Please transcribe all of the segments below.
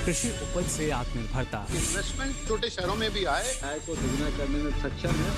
कृषि उपज से आत्मनिर्भरता। इन्वेस्टमेंट छोटे शहरों में भी आए, आय को दुगना करने में सक्षम है।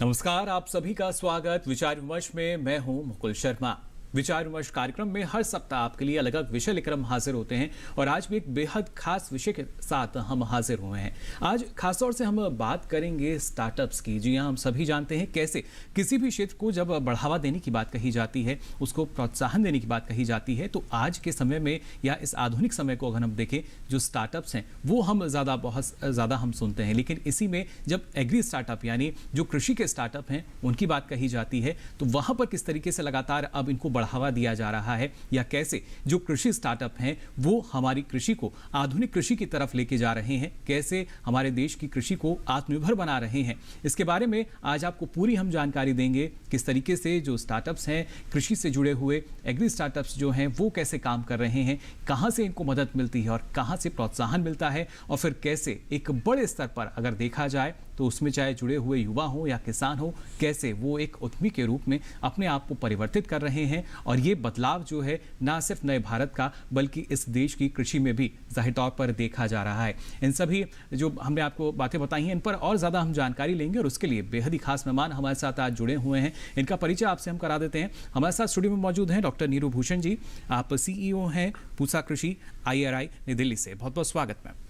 नमस्कार, आप सभी का स्वागत विचार विमर्श में। मैं हूं मुकुल शर्मा। विचार विमर्श कार्यक्रम में हर सप्ताह आपके लिए अलग अलग विषय लेकर हम हाजिर होते हैं और आज भी एक बेहद खास विषय के साथ हम हाजिर हुए हैं। आज खासतौर से हम बात करेंगे स्टार्टअप्स की। जी हां, हम सभी जानते हैं कैसे किसी भी क्षेत्र को जब बढ़ावा देने की बात कही जाती है, उसको प्रोत्साहन देने की बात कही जाती है, तो आज के समय में या इस आधुनिक समय को अगर हम देखें, जो स्टार्टअप्स हैं वो हम बहुत ज़्यादा हम सुनते हैं। लेकिन इसी में जब एग्री स्टार्टअप यानी जो कृषि के स्टार्टअप हैं उनकी बात कही जाती है, तो वहाँ पर किस तरीके से लगातार अब इनको बढ़ावा दिया जा रहा है या कैसे जो कृषि स्टार्टअप हैं वो हमारी कृषि को आधुनिक कृषि की तरफ लेके जा रहे हैं, कैसे हमारे देश की कृषि को आत्मनिर्भर बना रहे हैं, इसके बारे में आज आपको पूरी हम जानकारी देंगे। किस तरीके से जो स्टार्टअप्स हैं, कृषि से जुड़े हुए एग्री स्टार्टअप्स जो हैं वो कैसे काम कर रहे हैं, कहां से इनको मदद मिलती है और कहां से प्रोत्साहन मिलता है, और फिर कैसे एक बड़े स्तर पर अगर देखा जाए तो उसमें चाहे जुड़े हुए युवा हो या किसान हो, कैसे वो एक उद्यमी के रूप में अपने आप को परिवर्तित कर रहे हैं। और ये बदलाव जो है ना सिर्फ नए भारत का बल्कि इस देश की कृषि में भी जाहिर तौर पर देखा जा रहा है। इन सभी जो हमने आपको बातें बताई हैं इन पर और ज़्यादा हम जानकारी लेंगे और उसके लिए बेहद ही खास मेहमान हमारे साथ आज जुड़े हुए हैं। इनका परिचय आपसे हम करा देते हैं। हमारे साथ स्टूडियो में मौजूद हैं डॉक्टर नीरू भूषण जी। आप CEO हैं पूसा कृषि IRI नई दिल्ली से। बहुत बहुत स्वागत मैम।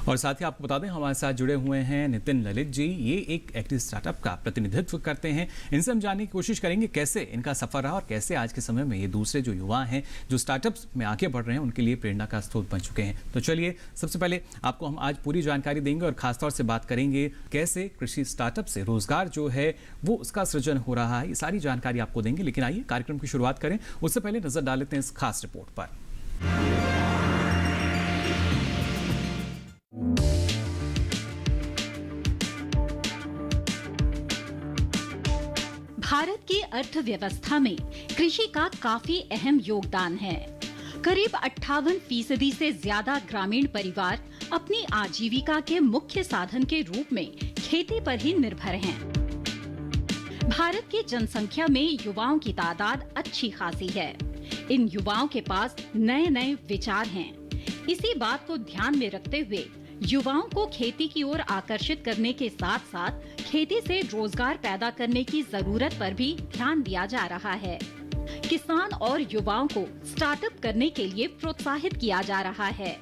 और साथ ही आपको बता दें हमारे साथ जुड़े हुए हैं नितिन ललित जी। ये एक एग्री स्टार्टअप का प्रतिनिधित्व करते हैं। इनसे हम जानने की कोशिश करेंगे कैसे इनका सफर रहा और कैसे आज के समय में ये दूसरे जो युवा हैं जो स्टार्टअप्स में आगे बढ़ रहे हैं उनके लिए प्रेरणा का स्रोत बन चुके हैं। तो चलिए, सबसे पहले आपको हम आज पूरी जानकारी देंगे और खासतौर से बात करेंगे कैसे कृषि स्टार्टअप से रोजगार जो है वो उसका सृजन हो रहा है। ये सारी जानकारी आपको देंगे, लेकिन आइए कार्यक्रम की शुरुआत करें उससे पहले नजर डाल लेते हैं इस खास रिपोर्ट पर। भारत की अर्थव्यवस्था में कृषि का काफी अहम योगदान है। करीब 58% से ज्यादा ग्रामीण परिवार अपनी आजीविका के मुख्य साधन के रूप में खेती पर ही निर्भर हैं। भारत की जनसंख्या में युवाओं की तादाद अच्छी खासी है। इन युवाओं के पास नए नए विचार हैं। इसी बात को ध्यान में रखते हुए युवाओं को खेती की ओर आकर्षित करने के साथ साथ खेती से रोजगार पैदा करने की जरूरत पर भी ध्यान दिया जा रहा है। किसान और युवाओं को स्टार्टअप करने के लिए प्रोत्साहित किया जा रहा है।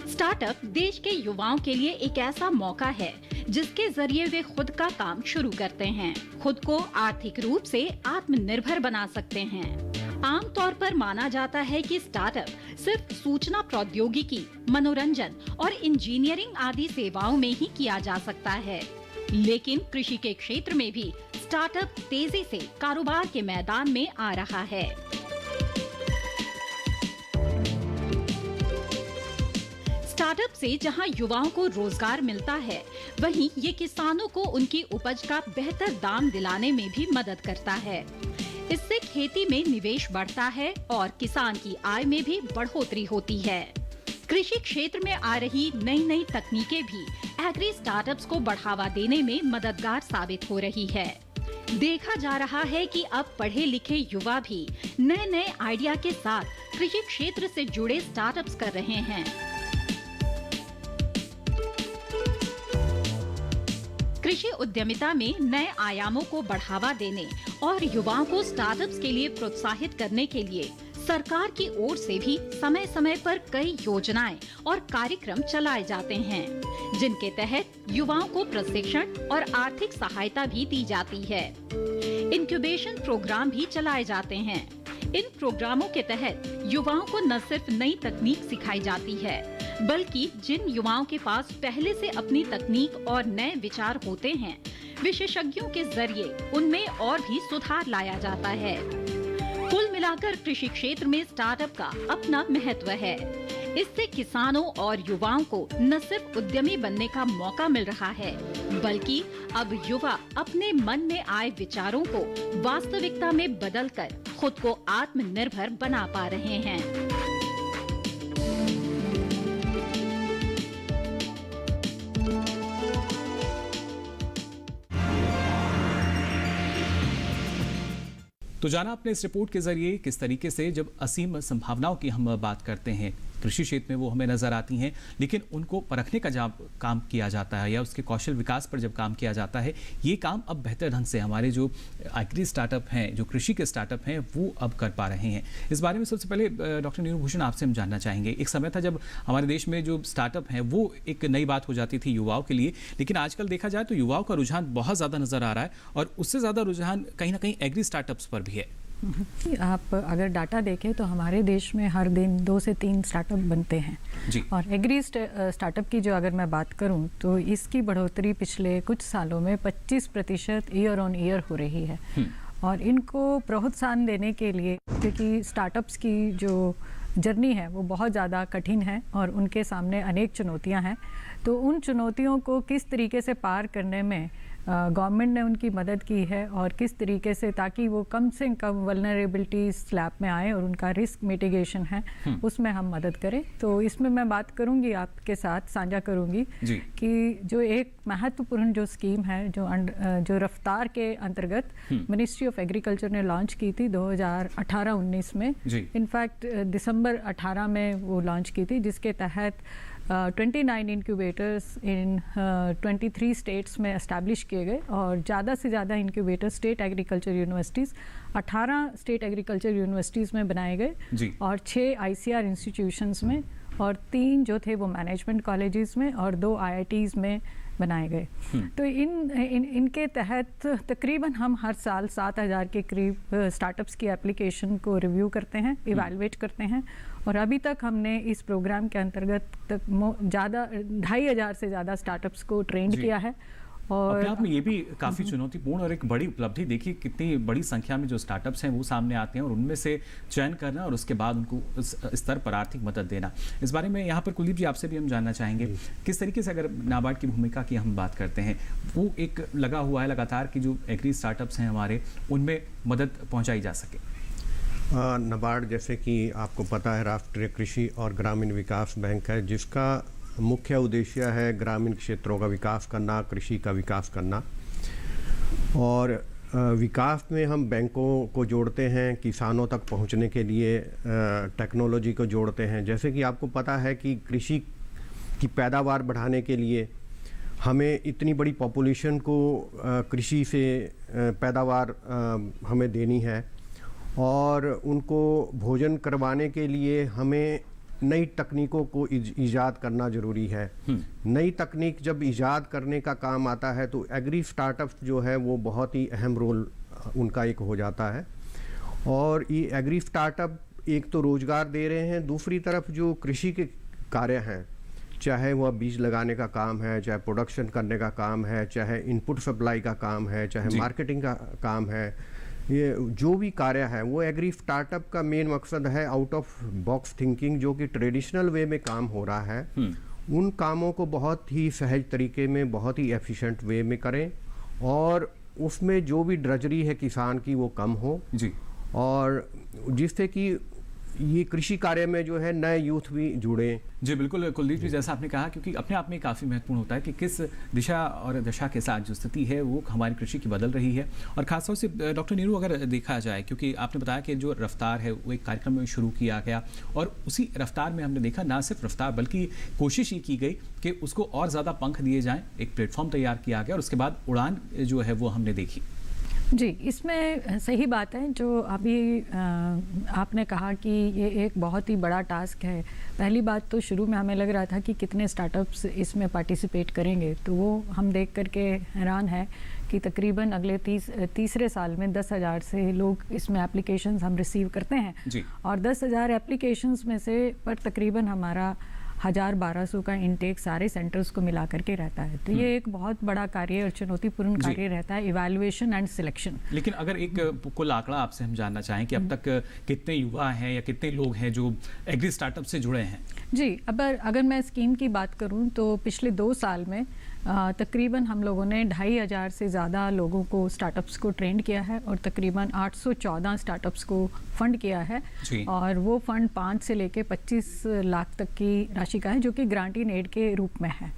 स्टार्टअप देश के युवाओं के लिए एक ऐसा मौका है जिसके जरिए वे खुद का काम शुरू करते हैं, खुद को आर्थिक रूप से आत्मनिर्भर बना सकते हैं। आमतौर पर माना जाता है कि स्टार्टअप सिर्फ सूचना प्रौद्योगिकी, मनोरंजन और इंजीनियरिंग आदि सेवाओं में ही किया जा सकता है, लेकिन कृषि के क्षेत्र में भी स्टार्टअप तेजी से कारोबार के मैदान में आ रहा है। स्टार्टअप से जहां युवाओं को रोजगार मिलता है, वहीं ये किसानों को उनकी उपज का बेहतर दाम दिलाने में भी मदद करता है। इससे खेती में निवेश बढ़ता है और किसान की आय में भी बढ़ोतरी होती है। कृषि क्षेत्र में आ रही नई नई तकनीकें भी एग्री स्टार्टअप्स को बढ़ावा देने में मददगार साबित हो रही है। देखा जा रहा है कि अब पढ़े लिखे युवा भी नए नए आइडिया के साथ कृषि क्षेत्र से जुड़े स्टार्टअप्स कर रहे हैं। कृषि उद्यमिता में नए आयामों को बढ़ावा देने और युवाओं को स्टार्टअप्स के लिए प्रोत्साहित करने के लिए सरकार की ओर से भी समय समय पर कई योजनाएं और कार्यक्रम चलाए जाते हैं, जिनके तहत युवाओं को प्रशिक्षण और आर्थिक सहायता भी दी जाती है। इंक्यूबेशन प्रोग्राम भी चलाए जाते हैं। इन प्रोग्रामों के तहत युवाओं को न सिर्फ नई तकनीक सिखाई जाती है, बल्कि जिन युवाओं के पास पहले से अपनी तकनीक और नए विचार होते हैं, विशेषज्ञों के जरिए उनमें और भी सुधार लाया जाता है। कुल मिलाकर कृषि क्षेत्र में स्टार्टअप का अपना महत्व है। इससे किसानों और युवाओं को न सिर्फ उद्यमी बनने का मौका मिल रहा है, बल्कि अब युवा अपने मन में आए विचारों को वास्तविकता में बदलकर खुद को आत्मनिर्भर बना पा रहे हैं। तो जाना आपने इस रिपोर्ट के जरिए किस तरीके से जब असीम संभावनाओं की हम बात करते हैं कृषि क्षेत्र में वो हमें नजर आती हैं, लेकिन उनको परखने का जब काम किया जाता है या उसके कौशल विकास पर जब काम किया जाता है, ये काम अब बेहतर ढंग से हमारे जो एग्री स्टार्टअप हैं, जो कृषि के स्टार्टअप हैं, वो अब कर पा रहे हैं। इस बारे में सबसे पहले डॉक्टर नीरू भूषण आपसे हम जानना चाहेंगे। एक समय था जब हमारे देश में जो स्टार्टअप हैं वो एक नई बात हो जाती थी युवाओं के लिए, लेकिन आजकल देखा जाए तो युवाओं का रुझान बहुत ज़्यादा नजर आ रहा है और उससे ज़्यादा रुझान कहीं ना कहीं एग्री स्टार्टअप्स पर भी है। आप अगर डाटा देखें तो हमारे देश में हर दिन 2 से 3 स्टार्टअप बनते हैं जी। और एग्री स्टार्टअप की जो अगर मैं बात करूं तो इसकी बढ़ोतरी पिछले कुछ सालों में 25% ईयर ऑन ईयर हो रही है। और इनको प्रोत्साहन देने के लिए, क्योंकि स्टार्टअप्स की जो जर्नी है वो बहुत ज़्यादा कठिन है और उनके सामने अनेक चुनौतियां हैं, तो उन चुनौतियों को किस तरीके से पार करने में गवर्नमेंट ने उनकी मदद की है और किस तरीके से, ताकि वो कम से कम वल्नरेबिलिटी स्लैब में आए और उनका रिस्क मिटिगेशन है उसमें हम मदद करें। तो इसमें मैं बात करूंगी, आपके साथ साझा करूंगी कि जो एक महत्वपूर्ण जो स्कीम है जो रफ्तार के अंतर्गत मिनिस्ट्री ऑफ एग्रीकल्चर ने लॉन्च की थी 2018-19 में, इनफैक्ट दिसंबर 18 में वो लॉन्च की थी, जिसके तहत 29 इंक्यूबेटर्स इन 23 स्टेट्स में एस्टैब्लिश किए गए और ज़्यादा से ज़्यादा incubator state agriculture universities 18 state agriculture universities में बनाए गए और 6 ICR इंस्टीट्यूशंस में और 3 जो थे वो मैनेजमेंट कॉलेजेस में और 2 IITs में बनाए गए। तो इनके तहत तकरीबन हम हर साल 7,000 के करीब स्टार्टअप्स की एप्लीकेशन को रिव्यू करते हैं, इवैल्यूएट करते हैं और अभी तक हमने इस प्रोग्राम के अंतर्गत ज़्यादा 2,500 से ज़्यादा स्टार्टअप्स को ट्रेंड किया है। और अपने आप में ये भी काफ़ी चुनौतीपूर्ण और एक बड़ी उपलब्धि, देखिए कितनी बड़ी संख्या में जो स्टार्टअप्स हैं वो सामने आते हैं और उनमें से चयन करना और उसके बाद उनको उस स्तर पर आर्थिक मदद देना। इस बारे में यहाँ पर कुलदीप जी आपसे भी हम जानना चाहेंगे, किस तरीके से अगर नाबार्ड की भूमिका की हम बात करते हैं, वो एक लगा हुआ है लगातार कि जो एग्री स्टार्टअप्स हैं हमारे, उनमें मदद पहुँचाई जा सके। नाबार्ड, जैसे कि आपको पता है, राष्ट्रीय कृषि और ग्रामीण विकास बैंक है, जिसका मुख्य उद्देश्य है ग्रामीण क्षेत्रों का विकास करना, कृषि का विकास करना। और विकास में हम बैंकों को जोड़ते हैं, किसानों तक पहुंचने के लिए टेक्नोलॉजी को जोड़ते हैं। जैसे कि आपको पता है कि कृषि की पैदावार बढ़ाने के लिए हमें इतनी बड़ी पॉपुलेशन को कृषि से पैदावार हमें देनी है और उनको भोजन करवाने के लिए हमें नई तकनीकों को ईजाद करना ज़रूरी है। नई तकनीक जब ईजाद करने का काम आता है तो एग्री स्टार्टअप्स जो है वो बहुत ही अहम रोल उनका एक हो जाता है। और ये एग्री स्टार्टअप एक तो रोज़गार दे रहे हैं, दूसरी तरफ जो कृषि के कार्य हैं, चाहे वह बीज लगाने का काम है, चाहे प्रोडक्शन करने का काम है, चाहे इनपुट सप्लाई का काम है, चाहे मार्केटिंग का काम है, ये जो भी कार्य है वो एग्री स्टार्टअप का मेन मकसद है आउट ऑफ बॉक्स थिंकिंग, जो कि ट्रेडिशनल वे में काम हो रहा है, उन कामों को बहुत ही सहज तरीके में, बहुत ही एफिशिएंट वे में करें और उसमें जो भी ड्रजरी है किसान की वो कम हो जी, और जिससे कि ये कृषि कार्य में जो है नए यूथ भी जुड़े। जी बिल्कुल कुलदीप जी, जैसा आपने कहा, क्योंकि अपने आप में काफ़ी महत्वपूर्ण होता है कि किस दिशा और दशा के साथ जो स्थिति है वो हमारी कृषि की बदल रही है। और खासतौर से डॉक्टर नीरू, अगर देखा जाए, क्योंकि आपने बताया कि जो रफ्तार है वो एक कार्यक्रम में शुरू किया गया और उसी रफ्तार में हमने देखा ना सिर्फ रफ्तार बल्कि कोशिश ये की गई कि उसको और ज़्यादा पंख दिए जाएँ, एक प्लेटफॉर्म तैयार किया गया और उसके बाद उड़ान जो है वो हमने देखी। जी, इसमें सही बात है जो अभी आपने कहा कि ये एक बहुत ही बड़ा टास्क है। पहली बात तो शुरू में हमें लग रहा था कि कितने स्टार्टअप्स इसमें पार्टिसिपेट करेंगे, तो वो हम देख करके हैरान है कि तकरीबन अगले तीसरे साल में 10,000 से लोग इसमें एप्लीकेशंस हम रिसीव करते हैं जी। और 10,000 एप्लीकेशंस में से पर तकरीबन हमारा 1,000-1,200 का इनटेक सारे सेंटर्स को मिला करके रहता है। तो ये एक बहुत बड़ा कार्य और चुनौतीपूर्ण कार्य रहता है, इवैल्यूएशन एंड सिलेक्शन। लेकिन अगर एक कुल आंकड़ा आपसे हम जानना चाहें कि अब तक कितने युवा हैं या कितने लोग हैं जो एग्री स्टार्टअप से जुड़े हैं? जी, अगर मैं स्कीम की बात करूं तो पिछले 2 साल में तकरीबन हम लोगों ने 2,500 से ज़्यादा लोगों को स्टार्टअप्स को ट्रेंड किया है और तकरीबन 814 स्टार्टअप्स को फंड किया है और वो फंड 5 से लेके 25 लाख तक की राशि का है, जो कि ग्रांट इन एड के रूप में है।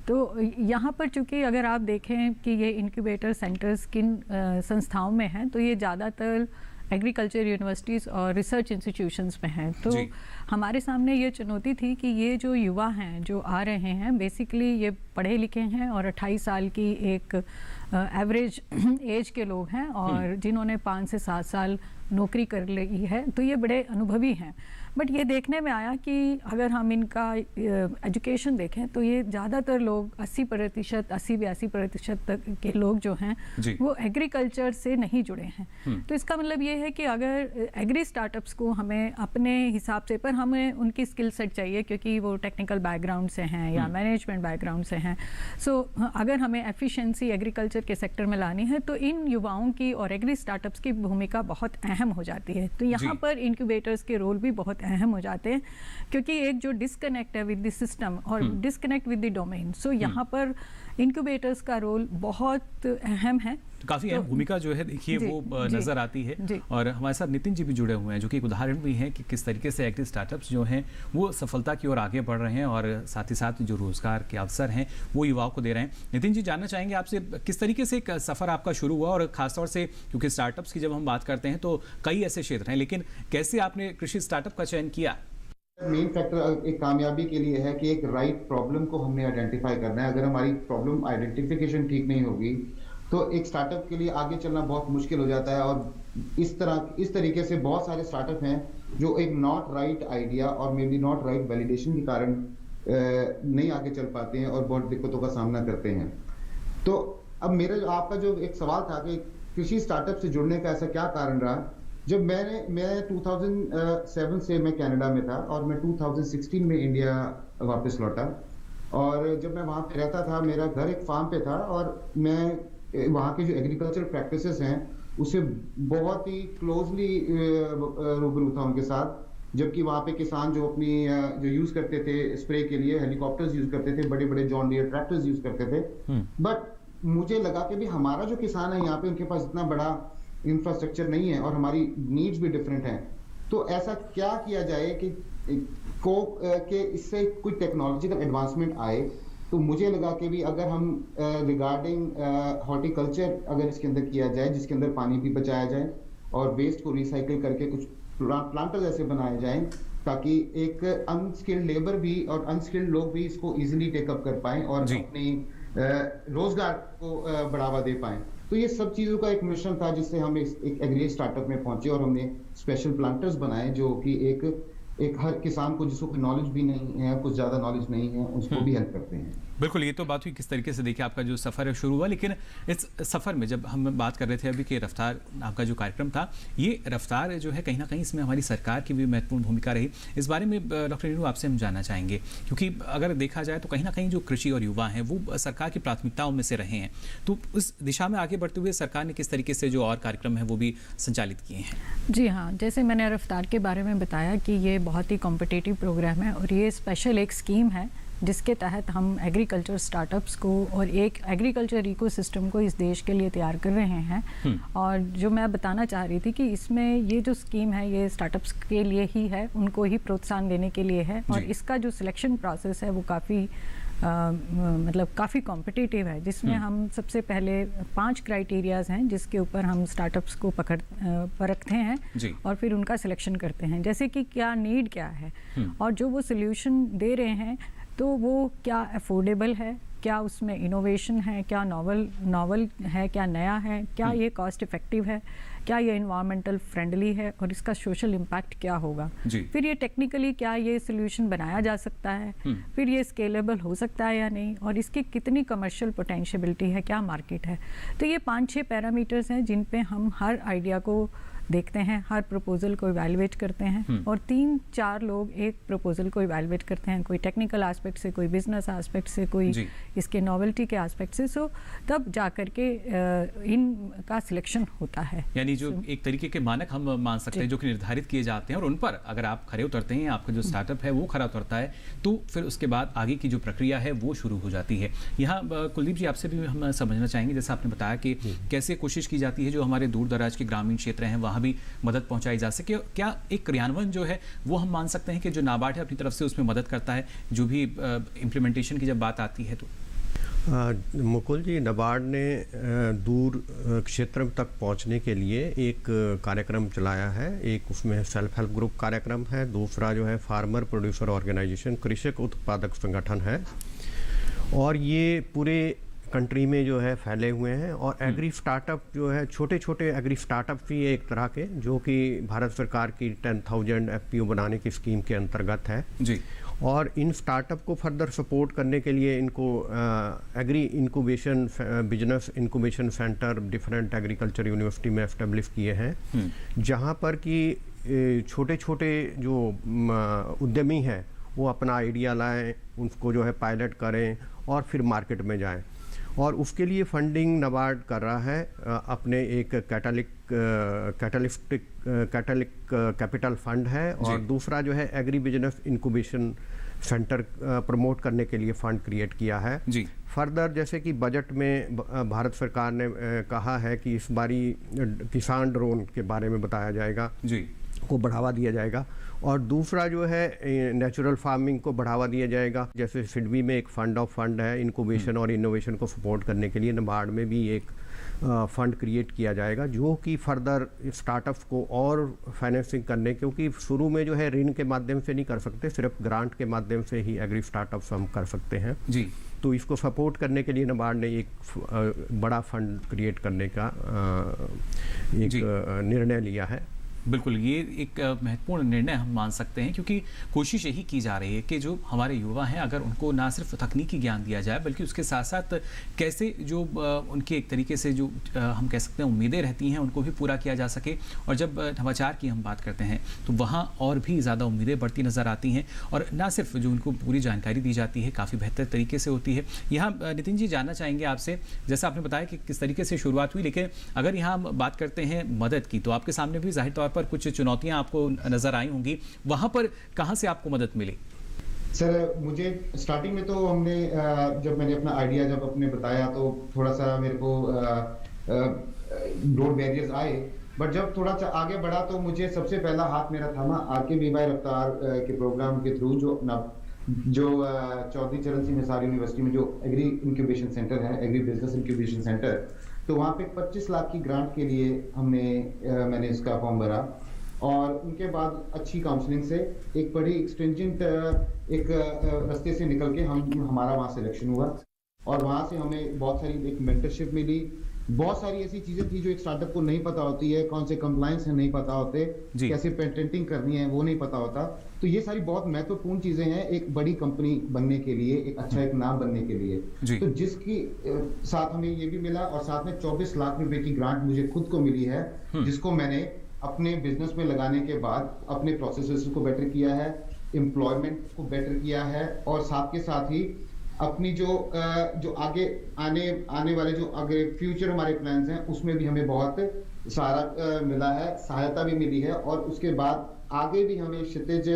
तो यहाँ पर चूँकि अगर आप देखें कि ये इनक्यूबेटर सेंटर्स किन संस्थाओं में हैं, तो ये ज़्यादातर एग्रीकल्चर यूनिवर्सिटीज़ और रिसर्च इंस्टीट्यूशंस में हैं। तो जी। हमारे सामने ये चुनौती थी कि ये जो युवा हैं जो आ रहे हैं बेसिकली ये पढ़े लिखे हैं और 28 साल की एक एवरेज एज के लोग हैं और जिन्होंने 5 से 7 साल नौकरी कर ली है, तो ये बड़े अनुभवी हैं। बट ये देखने में आया कि अगर हम इनका एजुकेशन देखें तो ये ज़्यादातर लोग 80-82% तक के लोग जो हैं जी। वो एग्रीकल्चर से नहीं जुड़े हैं। तो इसका मतलब ये है कि अगर एग्री स्टार्टअप्स को हमें अपने हिसाब से, पर हमें उनकी स्किल सेट चाहिए क्योंकि वो टेक्निकल बैकग्राउंड से हैं या मैनेजमेंट बैकग्राउंड से हैं। सो अगर हमें एफिशिएंसी एग्रीकल्चर के सेक्टर में लानी है तो इन युवाओं की और एग्री स्टार्टअप्स की भूमिका बहुत अहम हो जाती है। तो यहाँ जी। पर इंक्यूबेटर्स के रोल भी बहुत अहम हो जाते हैं क्योंकि एक जो डिस्कनेक्ट है विद द सिस्टम और डिस्कनेक्ट विद द डोमेन, सो यहाँ पर इंक्यूबेटर्स का रोल बहुत अहम है। तो काफ़ी अहम भूमिका जो है देखिए जी, वो जी, नज़र आती है। जी। और हमारे साथ नितिन जी भी जुड़े हुए हैं जो कि एक उदाहरण भी हैं कि किस तरीके से एग्री स्टार्टअप्स जो हैं वो सफलता की ओर आगे बढ़ रहे हैं और साथ ही साथ जो रोज़गार के अवसर हैं वो युवाओं को दे रहे हैं। नितिन जी, जानना चाहेंगे आपसे किस तरीके से एक सफ़र आपका शुरू हुआ और ख़ासतौर से क्योंकि स्टार्टअप्स की जब हम बात करते हैं तो कई ऐसे क्षेत्र हैं, लेकिन कैसे आपने कृषि स्टार्टअप का चयन किया? मेन फैक्टर एक कामयाबी के लिए है कि एक राइट प्रॉब्लम को हमने आइडेंटिफाई करना है। अगर हमारी प्रॉब्लम आइडेंटिफिकेशन ठीक नहीं होगी तो एक स्टार्टअप के लिए आगे चलना बहुत मुश्किल हो जाता है। और इस तरीके से बहुत सारे स्टार्टअप हैं जो एक नॉट राइट आइडिया और may be not right validation के कारण नहीं आगे चल पाते हैं और बहुत दिक्कतों का सामना करते हैं। तो अब मेरा आपका जो एक सवाल था कि कृषि स्टार्टअप से जुड़ने का ऐसा क्या कारण रहा, जब मैं 2007 से मैं कनाडा में था और मैं 2016 में इंडिया वापस लौटा। और जब मैं वहाँ पे रहता था, मेरा घर एक फार्म पे था और मैं वहाँ के जो एग्रीकल्चर प्रैक्टिसेस हैं उससे बहुत ही क्लोजली रूबरू था उनके साथ। जबकि वहाँ पे किसान जो अपनी जो यूज़ करते थे स्प्रे के लिए हेलीकॉप्टर्स यूज़ करते थे, बड़े बड़े जॉन डियर ट्रैक्टर्स यूज़ करते थे। बट मुझे लगा कि भी हमारा जो किसान है यहाँ पे उनके पास इतना बड़ा इंफ्रास्ट्रक्चर नहीं है और हमारी नीड्स भी डिफरेंट हैं। तो ऐसा क्या किया जाए कि इससे कोई टेक्नोलॉजिकल एडवांसमेंट आए। तो मुझे लगा कि भी अगर हम रिगार्डिंग हॉर्टिकल्चर अगर इसके अंदर किया जाए जिसके अंदर पानी भी बचाया जाए और वेस्ट को रिसाइकिल करके कुछ प्लांटर्स ऐसे बनाए जाएं ताकि एक अनस्किल्ड लेबर भी और अनस्किल्ड लोग भी इसको इजीली टेकअप कर पाएं और अपनी रोजगार को बढ़ावा दे पाएं। तो ये सब चीज़ों का एक मिश्रण था जिससे हम एक एग्री स्टार्टअप में पहुंचे और हमने स्पेशल प्लांटर्स बनाए जो कि एक हर किसान को जिसको नॉलेज भी नहीं है, कुछ ज़्यादा नॉलेज नहीं है, उसको भी हेल्प करते हैं। बिल्कुल, ये तो बात हुई किस तरीके से देखिए आपका जो सफ़र है शुरू हुआ। लेकिन इस सफ़र में जब हम बात कर रहे थे अभी कि रफ्तार आपका जो कार्यक्रम था, ये रफ्तार जो है कहीं ना कहीं इसमें हमारी सरकार की भी महत्वपूर्ण भूमिका रही। इस बारे में डॉक्टर नीरू आपसे हम जानना चाहेंगे क्योंकि अगर देखा जाए तो कहीं ना कहीं जो कृषि और युवा हैं वो सरकार की प्राथमिकताओं में से रहे हैं। तो उस दिशा में आगे बढ़ते हुए सरकार ने किस तरीके से जो और कार्यक्रम है वो भी संचालित किए हैं? जी हाँ, जैसे मैंने रफ्तार के बारे में बताया कि ये बहुत ही कॉम्पिटिटिव प्रोग्राम है और ये स्पेशल एक स्कीम है जिसके तहत हम एग्रीकल्चर स्टार्टअप्स को और एक एग्रीकल्चर इकोसिस्टम को इस देश के लिए तैयार कर रहे हैं। और जो मैं बताना चाह रही थी कि इसमें ये जो स्कीम है ये स्टार्टअप्स के लिए ही है, उनको ही प्रोत्साहन देने के लिए है और इसका जो सिलेक्शन प्रोसेस है वो काफ़ी कॉम्पिटिटिव है जिसमें हम सबसे पहले 5 क्राइटेरियाज हैं जिसके ऊपर हम स्टार्टअप्स को परखते हैं और फिर उनका सिलेक्शन करते हैं। जैसे कि क्या नीड क्या है और जो वो सोल्यूशन दे रहे हैं तो वो क्या अफोर्डेबल है, क्या उसमें इनोवेशन है, क्या नॉवल है, क्या नया है, क्या ये कॉस्ट इफ़ेक्टिव है, क्या ये इन्वायरमेंटल फ्रेंडली है और इसका सोशल इम्पैक्ट क्या होगा। फिर ये टेक्निकली क्या ये सोल्यूशन बनाया जा सकता है, फिर ये स्केलेबल हो सकता है या नहीं और इसकी कितनी कमर्शियल पोटेंशियबिलिटी है, क्या मार्केट है। तो ये 5-6 पैरामीटर्स हैं जिन पे हम हर आइडिया को देखते हैं, हर प्रपोजल को इवैल्यूएट करते हैं और 3-4 लोग एक प्रपोजल को इवैल्यूएट करते हैं, कोई टेक्निकल एस्पेक्ट से, कोई बिजनेस एस्पेक्ट से, कोई इसके नॉवेल्टी के एस्पेक्ट से। सो तब जा कर के इनका सिलेक्शन होता है। यानी जो एक तरीके के मानक हम मान सकते हैं जो कि निर्धारित किए जाते हैं और उन पर अगर आप खरे उतरते हैं, आपका जो स्टार्टअप है वो खरा उतरता है तो फिर उसके बाद आगे की जो प्रक्रिया है वो शुरू हो जाती है। यहाँ कुलदीप जी आपसे भी हम समझना चाहेंगे, जैसा आपने बताया कि कैसे कोशिश की जाती है जो हमारे दूर दराज के ग्रामीण क्षेत्र हैं वहाँ भी मदद पहुंचाई जा सके। क्या एक क्रियान्वयन जो है वो हम मान सकते हैं कि जो नाबार्ड है अपनी तरफ से उसमें मदद करता है जो भी इम्प्लीमेंटेशन की जब बात आती है? मुकुल जी, नाबार्ड ने दूर क्षेत्र तक पहुंचने के लिए एक कार्यक्रम चलाया है। एक उसमें सेल्फ हेल्प ग्रुप कार्यक्रम है, दूसरा जो है फार्मर प्रोड्यूसर ऑर्गेनाइजेशन, कृषक उत्पादक संगठन है, और ये पूरे कंट्री में जो है फैले हुए हैं। और एग्री स्टार्टअप जो है, छोटे छोटे एग्री स्टार्टअप भी है एक तरह के, जो कि भारत सरकार की 10,000 FPO बनाने की स्कीम के अंतर्गत है जी। और इन स्टार्टअप को फर्दर सपोर्ट करने के लिए इनको agri incubation business incubation centre different agriculture university में एस्टेब्लिश किए हैं, जहां पर कि छोटे छोटे जो उद्यमी हैं वो अपना आइडिया लाएं, उनको जो है पायलट करें और फिर मार्केट में जाएं। और उसके लिए फंडिंग नाबार्ड कर रहा है अपने एक कैटलिक कैपिटल फंड है, और दूसरा जो है agri business incubation centre promote करने के लिए फंड क्रिएट किया है जी। फर्दर जैसे कि बजट में भारत सरकार ने कहा है कि इस बारी किसान ड्रोन के बारे में बताया जाएगा जी, को बढ़ावा दिया जाएगा, और दूसरा जो है नेचुरल फार्मिंग को बढ़ावा दिया जाएगा। जैसे सिडबी में एक फंड ऑफ फंड है इंक्यूबेशन और इनोवेशन को सपोर्ट करने के लिए, नाबार्ड में भी एक फंड क्रिएट किया जाएगा जो कि फर्दर स्टार्टअप्स को और फाइनेंसिंग करने, क्योंकि शुरू में जो है ऋण के माध्यम से नहीं कर सकते, सिर्फ ग्रांट के माध्यम से ही एग्री स्टार्टअप्स हम कर सकते हैं जी। तो इसको सपोर्ट करने के लिए नाबार्ड ने एक बड़ा फंड क्रिएट करने का एक निर्णय लिया है। बिल्कुल, ये एक महत्वपूर्ण निर्णय हम मान सकते हैं, क्योंकि कोशिश यही की जा रही है कि जो हमारे युवा हैं अगर उनको ना सिर्फ तकनीकी ज्ञान दिया जाए बल्कि उसके साथ साथ कैसे जो उनके एक तरीके से जो हम कह सकते हैं उम्मीदें रहती हैं उनको भी पूरा किया जा सके। और जब नवाचार की हम बात करते हैं तो वहाँ और भी ज़्यादा उम्मीदें बढ़ती नज़र आती हैं, और ना सिर्फ जो उनको पूरी जानकारी दी जाती है काफ़ी बेहतर तरीके से होती है। यहाँ नितिन जी जानना चाहेंगे आपसे, जैसा आपने बताया कि किस तरीके से शुरुआत हुई, लेकिन अगर यहाँ हम बात करते हैं मदद की तो आपके सामने भी जाहिर तौर पर कुछ चुनौतियां आपको नजर आई होंगी, वहां पर कहां से आपको मदद मिली? सर, मुझे स्टार्टिंग में तो हमने जब मैंने अपना आइडिया जब अपने बताया तो थोड़ा सा मेरे को रोड बैरियर्स आए, बट जब थोड़ा सा आगे बढ़ा तो मुझे सबसे पहला हाथ मेरा थामा आरके मीबाई रफ्तार के प्रोग्राम के थ्रू, जो चौधरी चरण सिंह हिसार यूनिवर्सिटी में जो एग्री इंक्यूबेशन सेंटर है, एग्री बिजनेस इंक्यूबेशन सेंटर, तो वहाँ पे 25 लाख की ग्रांट के लिए मैंने इसका फॉर्म भरा, और उनके बाद अच्छी काउंसलिंग से एक बड़ी एक्सटेंजेंट एक रास्ते से निकल के हमारा वहाँ सिलेक्शन हुआ, और वहाँ से हमें बहुत सारी एक मेंटरशिप मिली। बहुत सारी ऐसी चीजें थी जो एक स्टार्टअप को नहीं पता होती है, कौन से कंप्लायंस है नहीं पता होते, कैसे पेटेंटिंग करनी है वो नहीं पता होता। तो ये सारी बहुत महत्वपूर्ण चीजें हैं एक बड़ी कंपनी बनने के लिए, एक अच्छा एक नाम बनने के लिए। तो जिसकी साथ हमें ये भी मिला, और साथ में 24 लाख रुपए की ग्रांट मुझे खुद को मिली है, जिसको मैंने अपने बिजनेस में लगाने के बाद अपने प्रोसेसेस को बेटर किया है, एम्प्लॉयमेंट को बेटर किया है, और साथ के साथ ही अपनी जो आगे आने वाले जो आगे फ्यूचर हमारे प्लान्स हैं उसमें भी हमें बहुत सारा मिला है, सहायता भी मिली है। और उसके बाद आगे भी हमें क्षितिज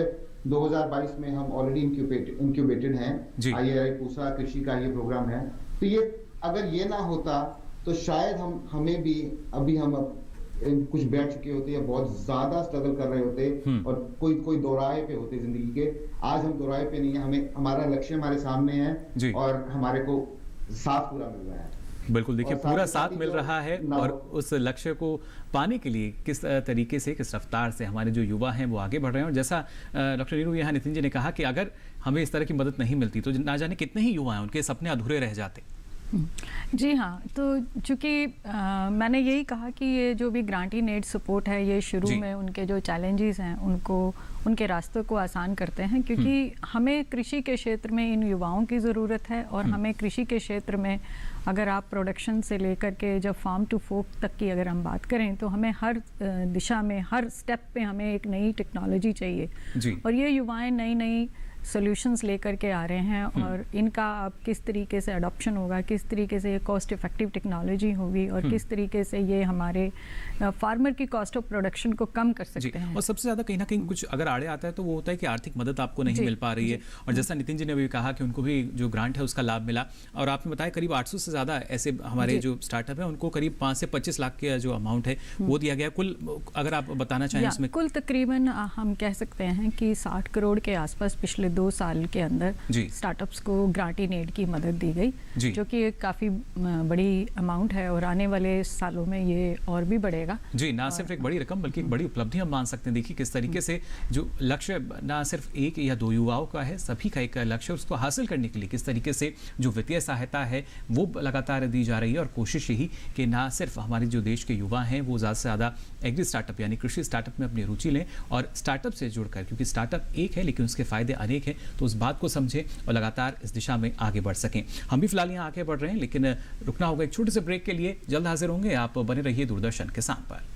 2022 में हम ऑलरेडी इंक्यूबेटेड हैं, IAI पूसा कृषि का ये प्रोग्राम है। तो ये अगर ये ना होता तो शायद हमें भी अभी हम कुछ बैठ चुके होते या बहुत ज्यादा स्ट्रगल कर रहे होते और कोई दोराहे पे होते जिंदगी के। आज हम दोराहे पे नहीं है, हमारा लक्ष्य हमारे सामने है और हमारे को साथ पूरा मिल रहा है। बिल्कुल, देखिए पूरा साथ मिल रहा है, और उस लक्ष्य को पाने के लिए किस तरीके से, किस रफ्तार से हमारे जो युवा हैं वो आगे बढ़ रहे हैं। और जैसा डॉक्टर नीरू यहाँ नितिन जी ने कहा कि अगर हमें इस तरह की मदद नहीं मिलती तो ना जाने कितने ही युवा हैं उनके सपने अधूरे रह जाते। जी हाँ, तो चूँकि मैंने यही कहा कि ये जो भी ग्रांटी नेट सपोर्ट है ये शुरू में उनके जो चैलेंजेस हैं उनके रास्तों को आसान करते हैं, क्योंकि हमें कृषि के क्षेत्र में इन युवाओं की ज़रूरत है। और हमें कृषि के क्षेत्र में अगर आप प्रोडक्शन से लेकर के जब फार्म टू फोक तक की अगर हम बात करें तो हमें हर दिशा में, हर स्टेप पे हमें एक नई टेक्नोलॉजी चाहिए, और ये युवाएं नई सॉल्यूशंस लेकर के आ रहे हैं। और इनका अब किस तरीके से अडॉप्शन होगा, किस तरीके से ये कॉस्ट इफेक्टिव टेक्नोलॉजी होगी, और किस तरीके से ये हमारे फार्मर की कॉस्ट ऑफ प्रोडक्शन को कम कर सकते हैं। और सबसे ज़्यादा कहीं ना कहीं कुछ अगर आड़े आता है तो वो होता है कि आर्थिक मदद आपको नहीं मिल पा रही है। और जैसा नितिन जी ने भी कहा कि उनको भी जो ग्रांट है उसका लाभ मिला, और आपने बताया करीब 800 से ज़्यादा ऐसे हमारे जो स्टार्टअप है उनको करीब 5 से 25 लाख का जो अमाउंट है वो दिया गया। कुल अगर आप बताना चाहें इसमें, कुल तकरीबन हम कह सकते हैं कि 60 करोड़ के आसपास पिछले पिछले 2 साल के अंदर जी। स्टार्टअप्स को ग्रांट इन एड की मदद दी जी। गई, जो कि एक काफ़ी बड़ी अमाउंट है और आने वाले सालों में ये और भी बढ़ेगा। जी, ना सिर्फ एक बड़ी रकम बल्कि एक बड़ी उपलब्धि हम मान सकते हैं। देखिए किस तरीके से जो लक्ष्य ना सिर्फ एक या 2 युवाओं का है, सभी का एक लक्ष्य, उसको हासिल करने के लिए किस तरीके से जो वित्तीय सहायता है वो लगातार दी जा रही है। और कोशिश यही कि ना सिर्फ हमारे जो देश के युवा हैं वो ज़्यादा से ज़्यादा एग्री स्टार्टअप यानी कृषि स्टार्टअप में अपनी रुचि लें और स्टार्टअप से जुड़कर, क्योंकि स्टार्टअप एक है लेकिन उसके फायदे अनेक हैं, तो उस बात को समझें और लगातार इस दिशा में आगे बढ़ सकें। हम भी फिलहाल यहाँ आगे बढ़ रहे हैं, लेकिन रुकना होगा एक छोटे से ब्रेक के लिए। जल्द हाजिर होंगे, आप बने रहिए दूरदर्शन किसान पर।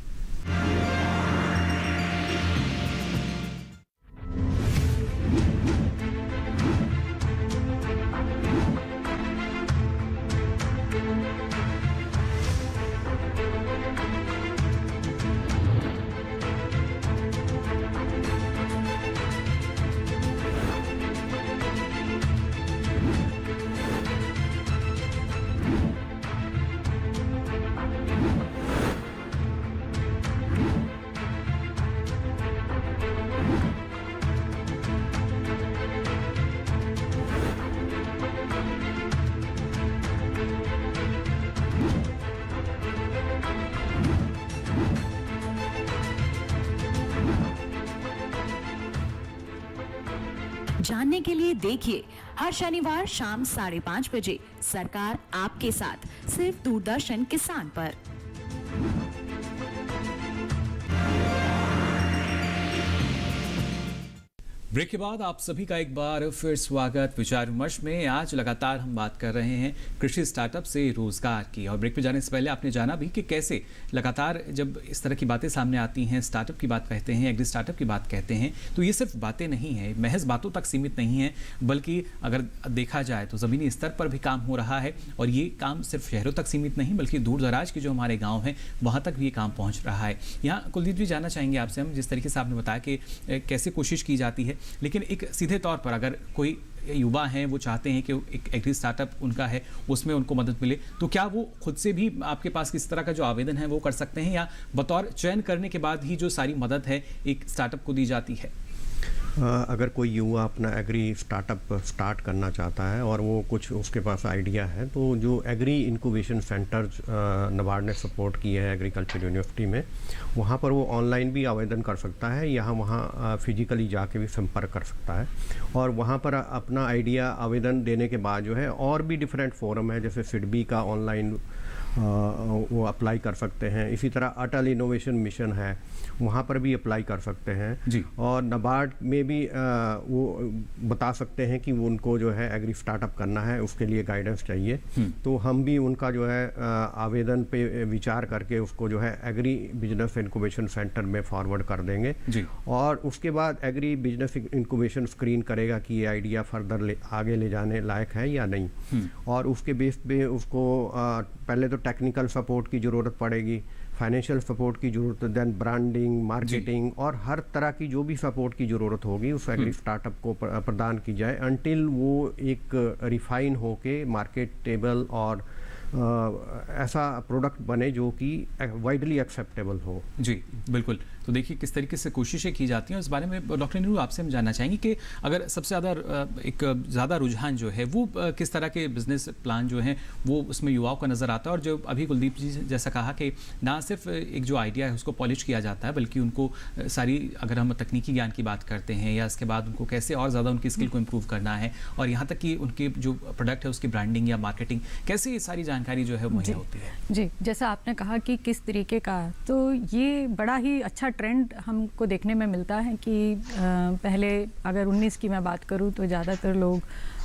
जानने के लिए देखिए हर शनिवार शाम 5:30 बजे सरकार आपके साथ, सिर्फ दूरदर्शन किसान पर। ब्रेक के बाद आप सभी का एक बार फिर स्वागत विचार विमर्श में। आज लगातार हम बात कर रहे हैं कृषि स्टार्टअप से रोजगार की, और ब्रेक पे जाने से पहले आपने जाना भी कि कैसे लगातार जब इस तरह की बातें सामने आती हैं, स्टार्टअप की बात कहते हैं, एग्री स्टार्टअप की बात कहते हैं, तो ये सिर्फ बातें नहीं हैं, महज बातों तक सीमित नहीं है, बल्कि अगर देखा जाए तो ज़मीनी स्तर पर भी काम हो रहा है। और ये काम सिर्फ शहरों तक सीमित नहीं बल्कि दूर दराज के जो हमारे गाँव हैं वहाँ तक भी ये काम पहुँच रहा है। यहाँ कुलदीप जी जानना चाहेंगे आपसे हम, जिस तरीके से आपने बताया कि कैसे कोशिश की जाती है, लेकिन एक सीधे तौर पर अगर कोई युवा हैं वो चाहते हैं कि एक एग्री स्टार्टअप उनका है उसमें उनको मदद मिले, तो क्या वो खुद से भी आपके पास किस तरह का जो आवेदन है वो कर सकते हैं, या बतौर चयन करने के बाद ही जो सारी मदद है एक स्टार्टअप को दी जाती है? अगर कोई युवा अपना एग्री स्टार्टअप स्टार्ट करना चाहता है और वो कुछ उसके पास आइडिया है, तो जो एग्री इंक्यूबेशन सेंटर्स नबार्ड ने सपोर्ट किए हैं एग्रीकल्चर यूनिवर्सिटी में, वहाँ पर वो ऑनलाइन भी आवेदन कर सकता है, यहाँ वहाँ फिजिकली जाके भी संपर्क कर सकता है। और वहाँ पर अपना आइडिया आवेदन देने के बाद जो है और भी डिफरेंट फोरम है, जैसे सिडबी का ऑनलाइन वो अप्लाई कर सकते हैं। इसी तरह अटल इनोवेशन मिशन है, वहाँ पर भी अप्लाई कर सकते हैं जी। और नबार्ड में भी वो बता सकते हैं कि वो उनको जो है एग्री स्टार्टअप करना है, उसके लिए गाइडेंस चाहिए। तो हम भी उनका जो है आवेदन पे विचार करके उसको जो है एग्री बिजनेस इंक्यूबेशन सेंटर में फॉरवर्ड कर देंगे जी। और उसके बाद एग्री बिजनेस इंक्यूबेशन स्क्रीन करेगा कि ये आइडिया फर्दर आगे ले जाने लायक है या नहीं। और उसके बेस पे उसको पहले तो टेक्निकल सपोर्ट की ज़रूरत पड़ेगी, फाइनेंशियल सपोर्ट की ज़रूरत, देन ब्रांडिंग, मार्केटिंग और हर तरह की जो भी सपोर्ट की ज़रूरत होगी उस एग्री स्टार्टअप को प्रदान की जाए, अनटिल वो एक रिफाइन होके मार्केटेबल और ऐसा प्रोडक्ट बने जो कि वाइडली एक्सेप्टेबल हो। जी बिल्कुल। तो देखिए किस तरीके से कोशिशें की जाती हैं, इस बारे में डॉक्टर नीरू आपसे हम जानना चाहेंगे कि अगर सबसे ज़्यादा रुझान जो है वो किस तरह के बिजनेस प्लान जो हैं वो उसमें युवाओं का नज़र आता है, और जो अभी कुलदीप जी जैसा कहा कि ना सिर्फ एक जो आइडिया है उसको पॉलिश किया जाता है, बल्कि उनको सारी, अगर हम तकनीकी ज्ञान की बात करते हैं या इसके बाद उनको कैसे और ज़्यादा उनकी स्किल को इम्प्रूव करना है, और यहाँ तक कि उनके जो प्रोडक्ट है उसकी ब्रांडिंग या मार्केटिंग, कैसे ये सारी जानकारी जो है मुहैया होती है। जी, जैसा आपने कहा कि किस तरीके का, तो ये बड़ा ही अच्छा ट्रेंड हमको देखने में मिलता है कि पहले अगर 19 की मैं बात करूं तो ज़्यादातर लोग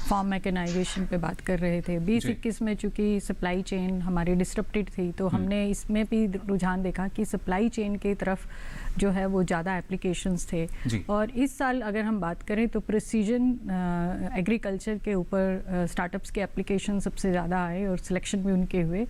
फार्म मैकेनाइजेशन पे बात कर रहे थे। 20-21 में चूँकि सप्लाई चेन हमारी डिस्टर्प्टेड थी, तो हमने इसमें भी रुझान देखा कि सप्लाई चेन की तरफ जो है वो ज़्यादा एप्लीकेशंस थे। और इस साल अगर हम बात करें तो प्रिसीजन एग्रीकल्चर के ऊपर स्टार्टअप्स के एप्लीकेशन सबसे ज़्यादा आए और सिलेक्शन भी उनके हुए,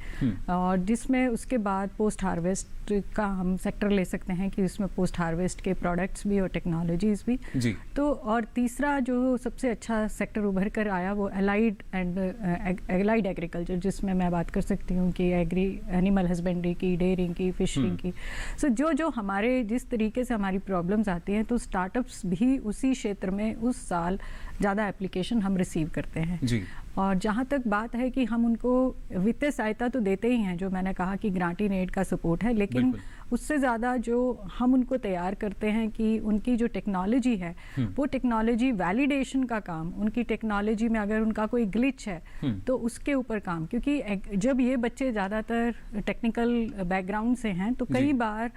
और जिसमें उसके बाद पोस्ट हार्वेस्ट का हम सेक्टर ले सकते हैं कि जिसमें पोस्ट हार्वेस्ट के प्रोडक्ट्स भी और टेक्नोलॉजीज भी। जी। तो और तीसरा जो सबसे अच्छा सेक्टर उभर कर आया वो एलाइड एग्रीकल्चर, जिसमें मैं बात कर सकती हूँ कि एनिमल हस्बेंड्री की, डेयरिंग की, फिशरिंग की। सो जो हमारे जिस तरीके से हमारी प्रॉब्लम्स आती हैं, तो स्टार्टअप्स भी उसी क्षेत्र में उस साल ज़्यादा एप्लीकेशन हम रिसीव करते हैं। जी। और जहाँ तक बात है कि हम उनको वित्तीय सहायता तो देते ही हैं, जो मैंने कहा कि ग्रांट इन एड का सपोर्ट है, लेकिन उससे ज़्यादा जो हम उनको तैयार करते हैं कि उनकी जो टेक्नोलॉजी है वो टेक्नोलॉजी वैलिडेशन का काम, उनकी टेक्नोलॉजी में अगर उनका कोई ग्लिच है तो उसके ऊपर काम, क्योंकि जब ये बच्चे ज़्यादातर टेक्निकल बैकग्राउंड से हैं तो कई बार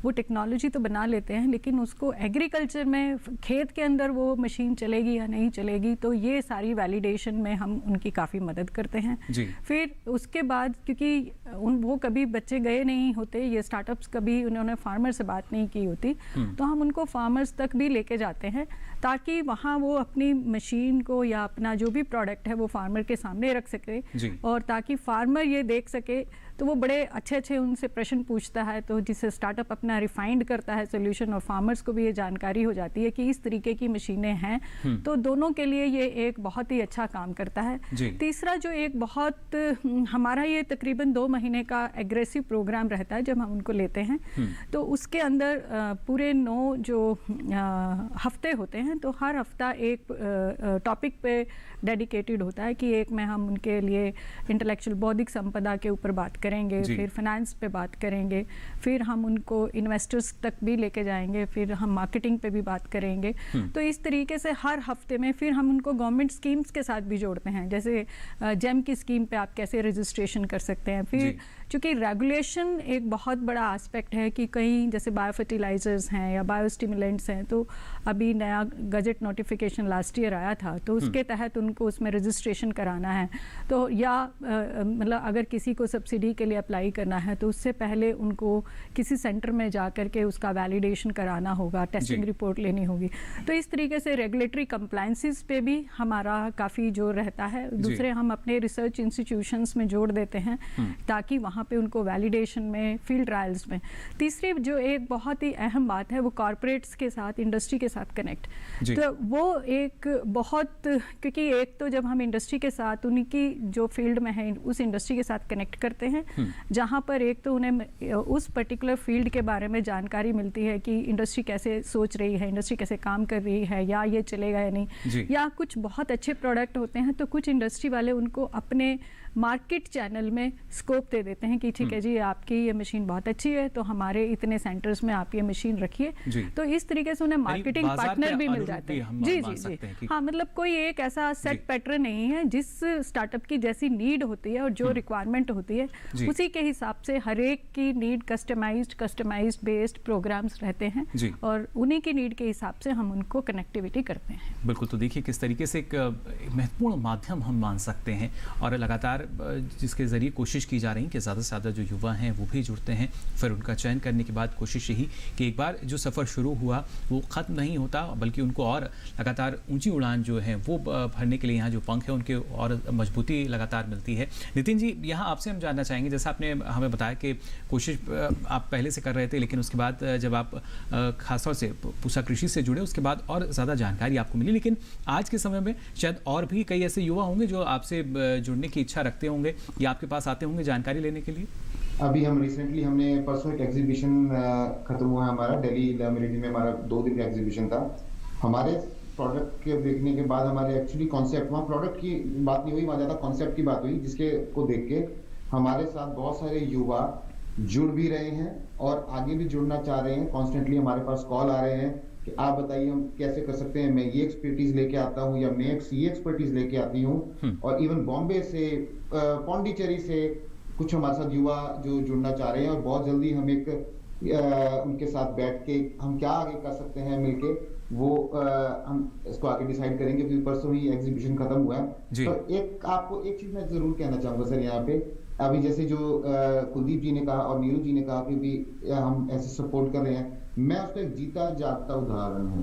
वो टेक्नोलॉजी तो बना लेते हैं, लेकिन उसको एग्रीकल्चर में खेत के अंदर वो मशीन चलेगी या नहीं चलेगी, तो ये सारी वैलिडेशन में हम उनकी काफ़ी मदद करते हैं। जी। फिर उसके बाद क्योंकि वो कभी बच्चे गए नहीं होते, ये स्टार्टअप्स कभी उन्होंने फार्मर से बात नहीं की होती, तो हम उनको फार्मर्स तक भी लेके जाते हैं ताकि वहाँ वो अपनी मशीन को या अपना जो भी प्रोडक्ट है वो फार्मर के सामने रख सके, और ताकि फार्मर ये देख सके। तो वो बड़े अच्छे उनसे प्रश्न पूछता है, तो जिससे स्टार्टअप अपना रिफाइंड करता है सोल्यूशन, और फार्मर्स को भी ये जानकारी हो जाती है कि इस तरीके की मशीनें हैं। तो दोनों के लिए ये एक बहुत ही अच्छा काम करता है। तीसरा जो एक बहुत हमारा ये तकरीबन 2 महीने का एग्रेसिव प्रोग्राम रहता है जब हम उनको लेते हैं, तो उसके अंदर पूरे 9 जो हफ्ते होते हैं, तो हर हफ्ता एक टॉपिक पे डेडिकेटेड होता है कि एक में हम उनके लिए इंटेलेक्चुअल बौद्धिक संपदा के ऊपर बात करेंगे, फिर फाइनेंस पे बात करेंगे, फिर हम उनको इन्वेस्टर्स तक भी लेके जाएंगे, फिर हम मार्केटिंग पे भी बात करेंगे। तो इस तरीके से हर हफ्ते में फिर हम उनको गवर्नमेंट स्कीम्स के साथ भी जोड़ते हैं, जैसे जेम की स्कीम पे आप कैसे रजिस्ट्रेशन कर सकते हैं। फिर चूँकि रेगुलेशन एक बहुत बड़ा एस्पेक्ट है कि कहीं जैसे बायो फर्टिलाइजर्स हैं या बायो स्टिमुलेंट्स हैं, तो अभी नया गजट नोटिफिकेशन लास्ट ईयर आया था, तो उसके तहत उनको उसमें रजिस्ट्रेशन कराना है। तो या मतलब अगर किसी को सब्सिडी के लिए अप्लाई करना है तो उससे पहले उनको किसी सेंटर में जा कर के उसका वैलिडेशन कराना होगा, टेस्टिंग रिपोर्ट लेनी होगी। तो इस तरीके से रेगुलेटरी कंप्लायंसेस पे भी हमारा काफ़ी जोर रहता है। दूसरे हम अपने रिसर्च इंस्टीट्यूशंस में जोड़ देते हैं ताकि वहाँ पे उनको वैलिडेशन में, फील्ड ट्रायल्स में। तीसरी जो एक बहुत ही अहम बात है वो कॉर्पोरेट्स के साथ, इंडस्ट्री के साथ कनेक्ट। तो वो एक बहुत, क्योंकि एक तो जब हम इंडस्ट्री के साथ उनकी जो फील्ड में है उस इंडस्ट्री के साथ कनेक्ट करते हैं, जहाँ पर एक तो उन्हें उस पर्टिकुलर फील्ड के बारे में जानकारी मिलती है कि इंडस्ट्री कैसे सोच रही है, इंडस्ट्री कैसे काम कर रही है, या ये चलेगा या नहीं, या कुछ बहुत अच्छे प्रोडक्ट होते हैं तो कुछ इंडस्ट्री वाले उनको अपने मार्केट चैनल में स्कोप दे देते हैं कि ठीक है जी, आपकी ये मशीन बहुत अच्छी है तो हमारे इतने सेंटर्स में आप ये मशीन रखिए। तो इस तरीके से उन्हें मार्केटिंग पार्टनर भी मिल जाते हैं। जी। हाँ, मतलब कोई एक ऐसा सेट पैटर्न नहीं है, जिस स्टार्टअप की जैसी नीड होती है और जो रिक्वायरमेंट होती है उसी के हिसाब से हर एक की नीड कस्टमाइज्ड बेस्ड प्रोग्राम्स रहते हैं, और उन्हीं की नीड के हिसाब से हम उनको कनेक्टिविटी करते हैं। बिल्कुल। तो देखिए किस तरीके से एक महत्वपूर्ण माध्यम हम मान सकते हैं, और लगातार जिसके जरिए कोशिश की जा रही है कि ज़्यादा से ज़्यादा जो युवा हैं वो भी जुड़ते हैं। फिर उनका चयन करने के बाद कोशिश यही कि एक बार जो सफ़र शुरू हुआ वो ख़त्म नहीं होता, बल्कि उनको और लगातार ऊंची उड़ान जो है वो भरने के लिए यहाँ जो पंख है उनके और मजबूती लगातार मिलती है। नितिन जी, यहाँ आपसे हम जानना चाहेंगे, जैसा आपने हमें बताया कि कोशिश आप पहले से कर रहे थे, लेकिन उसके बाद जब आप खासतौर से पूसा कृषि से जुड़े उसके बाद और ज़्यादा जानकारी आपको मिली, लेकिन आज के समय में शायद और भी कई ऐसे युवा होंगे जो आपसे जुड़ने की इच्छा रखते होंगे या आपके पास आते होंगे जानकारी लेने के लिए। अभी हम रिसेंटली हमने परसों एक एग्जीबिशन खत्म हुआ हमारा दिल्ली मिलिट्री में, हमारा 2 दिन का एग्जीबिशन था। हमारे प्रोडक्ट के देखने के बाद हमारे एक्चुअली कॉन्सेप्ट, वहाँ प्रोडक्ट की बात नहीं हुई, वहाँ ज़्यादा कॉन्सेप्ट की बात हुई, जिसके को देख के हमारे साथ बहुत सारे युवा जुड़ भी रहे हैं और आगे भी जुड़ना चाह रहे हैं। कॉन्स्टेंटली हमारे पास कॉल आ रहे हैं कि आप बताइए हम कैसे कर सकते हैं, मैं ये एक्सपर्टीज लेके आता हूँ या मैं ये एक्सपर्टीज लेके आती हूँ। और इवन बॉम्बे से, पौंडीचेरी से कुछ हमारे साथ युवा जो जुड़ना चाह रहे हैं, और बहुत जल्दी हम एक उनके साथ बैठ के हम क्या आगे कर सकते हैं मिलके, वो हम इसको आगे डिसाइड करेंगे। फिर परसों ही एग्जीबिशन खत्म हुआ है। तो एक आपको एक चीज मैं जरूर कहना चाहूंगा सर, यहाँ पे अभी जैसे जो कुलदीप जी ने कहा और नीरू जी ने कहा कि भी हम ऐसे सपोर्ट कर रहे हैं, मैं उसका एक जीता जागता उदाहरण हूँ।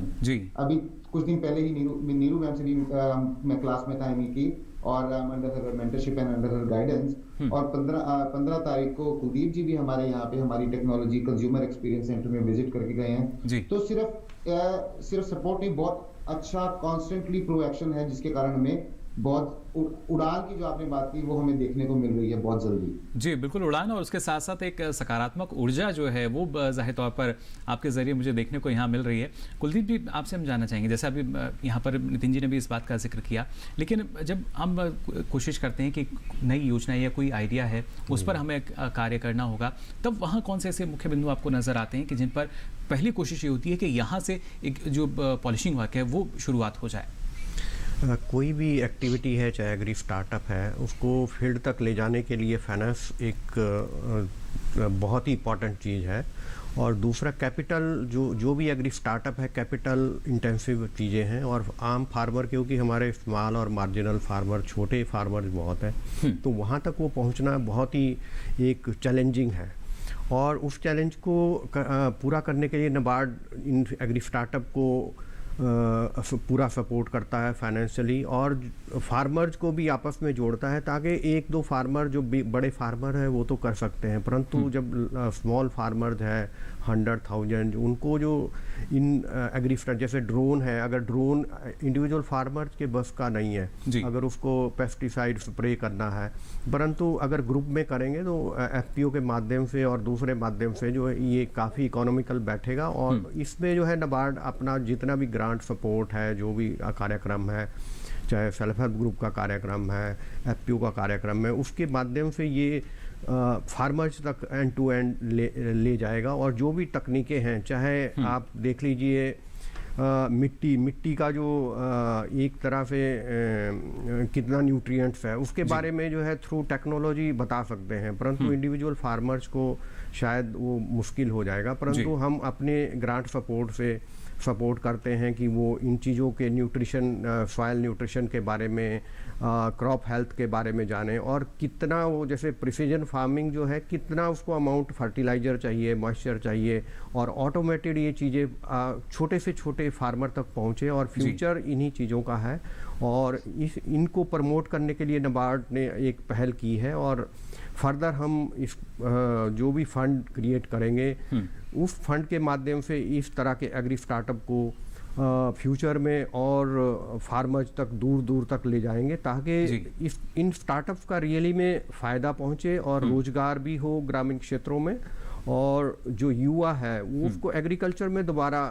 अभी कुछ दिन पहले ही नीरू मैम से भी मैं क्लास में था एमई की, और under her mentorship and under her guidance. और 15 तारीख को कुलदीप जी भी हमारे यहाँ पे हमारी टेक्नोलॉजी कंज्यूमर एक्सपीरियंस सेंटर में विजिट करके गए हैं। तो सिर्फ सपोर्ट नहीं, बहुत अच्छा कॉन्स्टेंटली प्रोएक्शन है, जिसके कारण हमें बहुत उड़ान की जो आपने बात की वो हमें देखने को मिल रही है बहुत जल्दी। जी बिल्कुल, उड़ान और उसके साथ साथ एक सकारात्मक ऊर्जा जो है वो जाहिर तौर पर आपके ज़रिए मुझे देखने को यहाँ मिल रही है। कुलदीप जी, आपसे हम जानना चाहेंगे, जैसे अभी यहाँ पर नितिन जी ने भी इस बात का जिक्र किया, लेकिन जब हम कोशिश करते हैं कि नई योजना या कोई आइडिया है उस पर हमें कार्य करना होगा, तब वहाँ कौन से ऐसे मुख्य बिंदु आपको नज़र आते हैं कि जिन पर पहली कोशिश ये होती है कि यहाँ से एक जो पॉलिशिंग वर्क है वो शुरुआत हो जाए? कोई भी एक्टिविटी है, चाहे एग्री स्टार्टअप है, उसको फील्ड तक ले जाने के लिए फाइनेंस एक बहुत ही इम्पॉर्टेंट चीज़ है। और दूसरा कैपिटल, जो भी एग्री स्टार्टअप है कैपिटल इंटेंसिव चीज़ें हैं, और आम फार्मर, क्योंकि हमारे स्मॉल और मार्जिनल फार्मर, छोटे फार्मर बहुत हैं, तो वहाँ तक वो पहुँचना बहुत ही एक चैलेंजिंग है। और उस चैलेंज को पूरा करने के लिए नाबार्ड इन एग्री स्टार्टअप को पूरा सपोर्ट करता है फाइनेंशियली, और फार्मर्स को भी आपस में जोड़ता है, ताकि एक दो फार्मर जो बड़े फार्मर हैं वो तो कर सकते हैं, परंतु जब स्मॉल फार्मर्स है 100,000, उनको जो इन एग्री जैसे ड्रोन है, अगर ड्रोन इंडिविजुअल फार्मर्स के बस का नहीं है, अगर उसको पेस्टिसाइड स्प्रे करना है, परंतु अगर ग्रुप में करेंगे तो एफपीओ के माध्यम से और दूसरे माध्यम से जो है ये काफ़ी इकोनॉमिकल बैठेगा। और इसमें जो है नाबार्ड अपना जितना भी ग्रांट सपोर्ट है, जो भी कार्यक्रम है, चाहे सेल्फ हेल्प ग्रुप का कार्यक्रम है, एफपीओ का कार्यक्रम है, उसके माध्यम से ये फार्मर्स तक एंड टू एंड ले जाएगा। और जो भी तकनीकें हैं, चाहे आप देख लीजिए मिट्टी का जो एक तरह से कितना न्यूट्रिएंट्स है, उसके बारे में जो है थ्रू टेक्नोलॉजी बता सकते हैं, परंतु इंडिविजुअल फार्मर्स को शायद वो मुश्किल हो जाएगा। परंतु हम अपने ग्रांट सपोर्ट से सपोर्ट करते हैं कि वो इन चीज़ों के न्यूट्रिशन, सॉइल न्यूट्रिशन के बारे में, क्रॉप हेल्थ के बारे में जाने, और कितना वो जैसे प्रिसीजन फार्मिंग जो है, कितना उसको अमाउंट फर्टिलाइज़र चाहिए, मॉइस्चर चाहिए, और ऑटोमेटेड ये चीज़ें छोटे से छोटे फार्मर तक पहुँचे। और फ्यूचर इन्हीं चीज़ों का है, और इनको प्रमोट करने के लिए नाबार्ड ने एक पहल की है। और फर्दर हम इस जो भी फंड क्रिएट करेंगे, उस फंड के माध्यम से इस तरह के एग्री स्टार्टअप को फ्यूचर में और फार्मर्स तक दूर दूर तक ले जाएंगे, ताकि इन स्टार्टअप्स का रियली में फ़ायदा पहुंचे और रोजगार भी हो ग्रामीण क्षेत्रों में, और जो युवा है वो उसको एग्रीकल्चर में दोबारा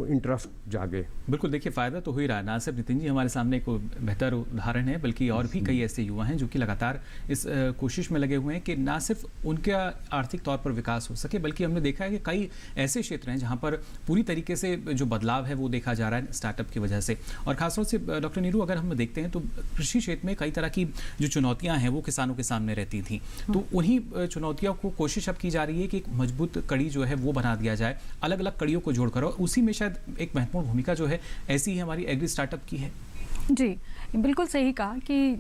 इंटरेस्ट जागे। बिल्कुल, देखिए फ़ायदा तो हो ही रहा है। ना सिर्फ नितिन जी हमारे सामने एक बेहतर उदाहरण है, बल्कि और भी कई ऐसे युवा हैं जो कि लगातार इस कोशिश में लगे हुए हैं कि ना सिर्फ उनका आर्थिक तौर पर विकास हो सके, बल्कि हमने देखा है कि कई ऐसे क्षेत्र हैं जहाँ पर पूरी तरीके से जो बदलाव है वो देखा जा रहा है स्टार्टअप की वजह से। और खासतौर से डॉक्टर नीरू, अगर हम देखते हैं तो कृषि क्षेत्र में कई तरह की जो चुनौतियाँ हैं वो किसानों के सामने रहती थी, तो उन्हीं चुनौतियों को कोशिश अब की जा रही है कि मजबूत कड़ी जो है वो बना दिया जाए, अलग अलग कड़ियों को जोड़कर, और उसी में शायद एक महत्वपूर्ण भूमिका जो है ऐसी ही हमारी एग्री स्टार्टअप की है। जी बिल्कुल सही कहा कि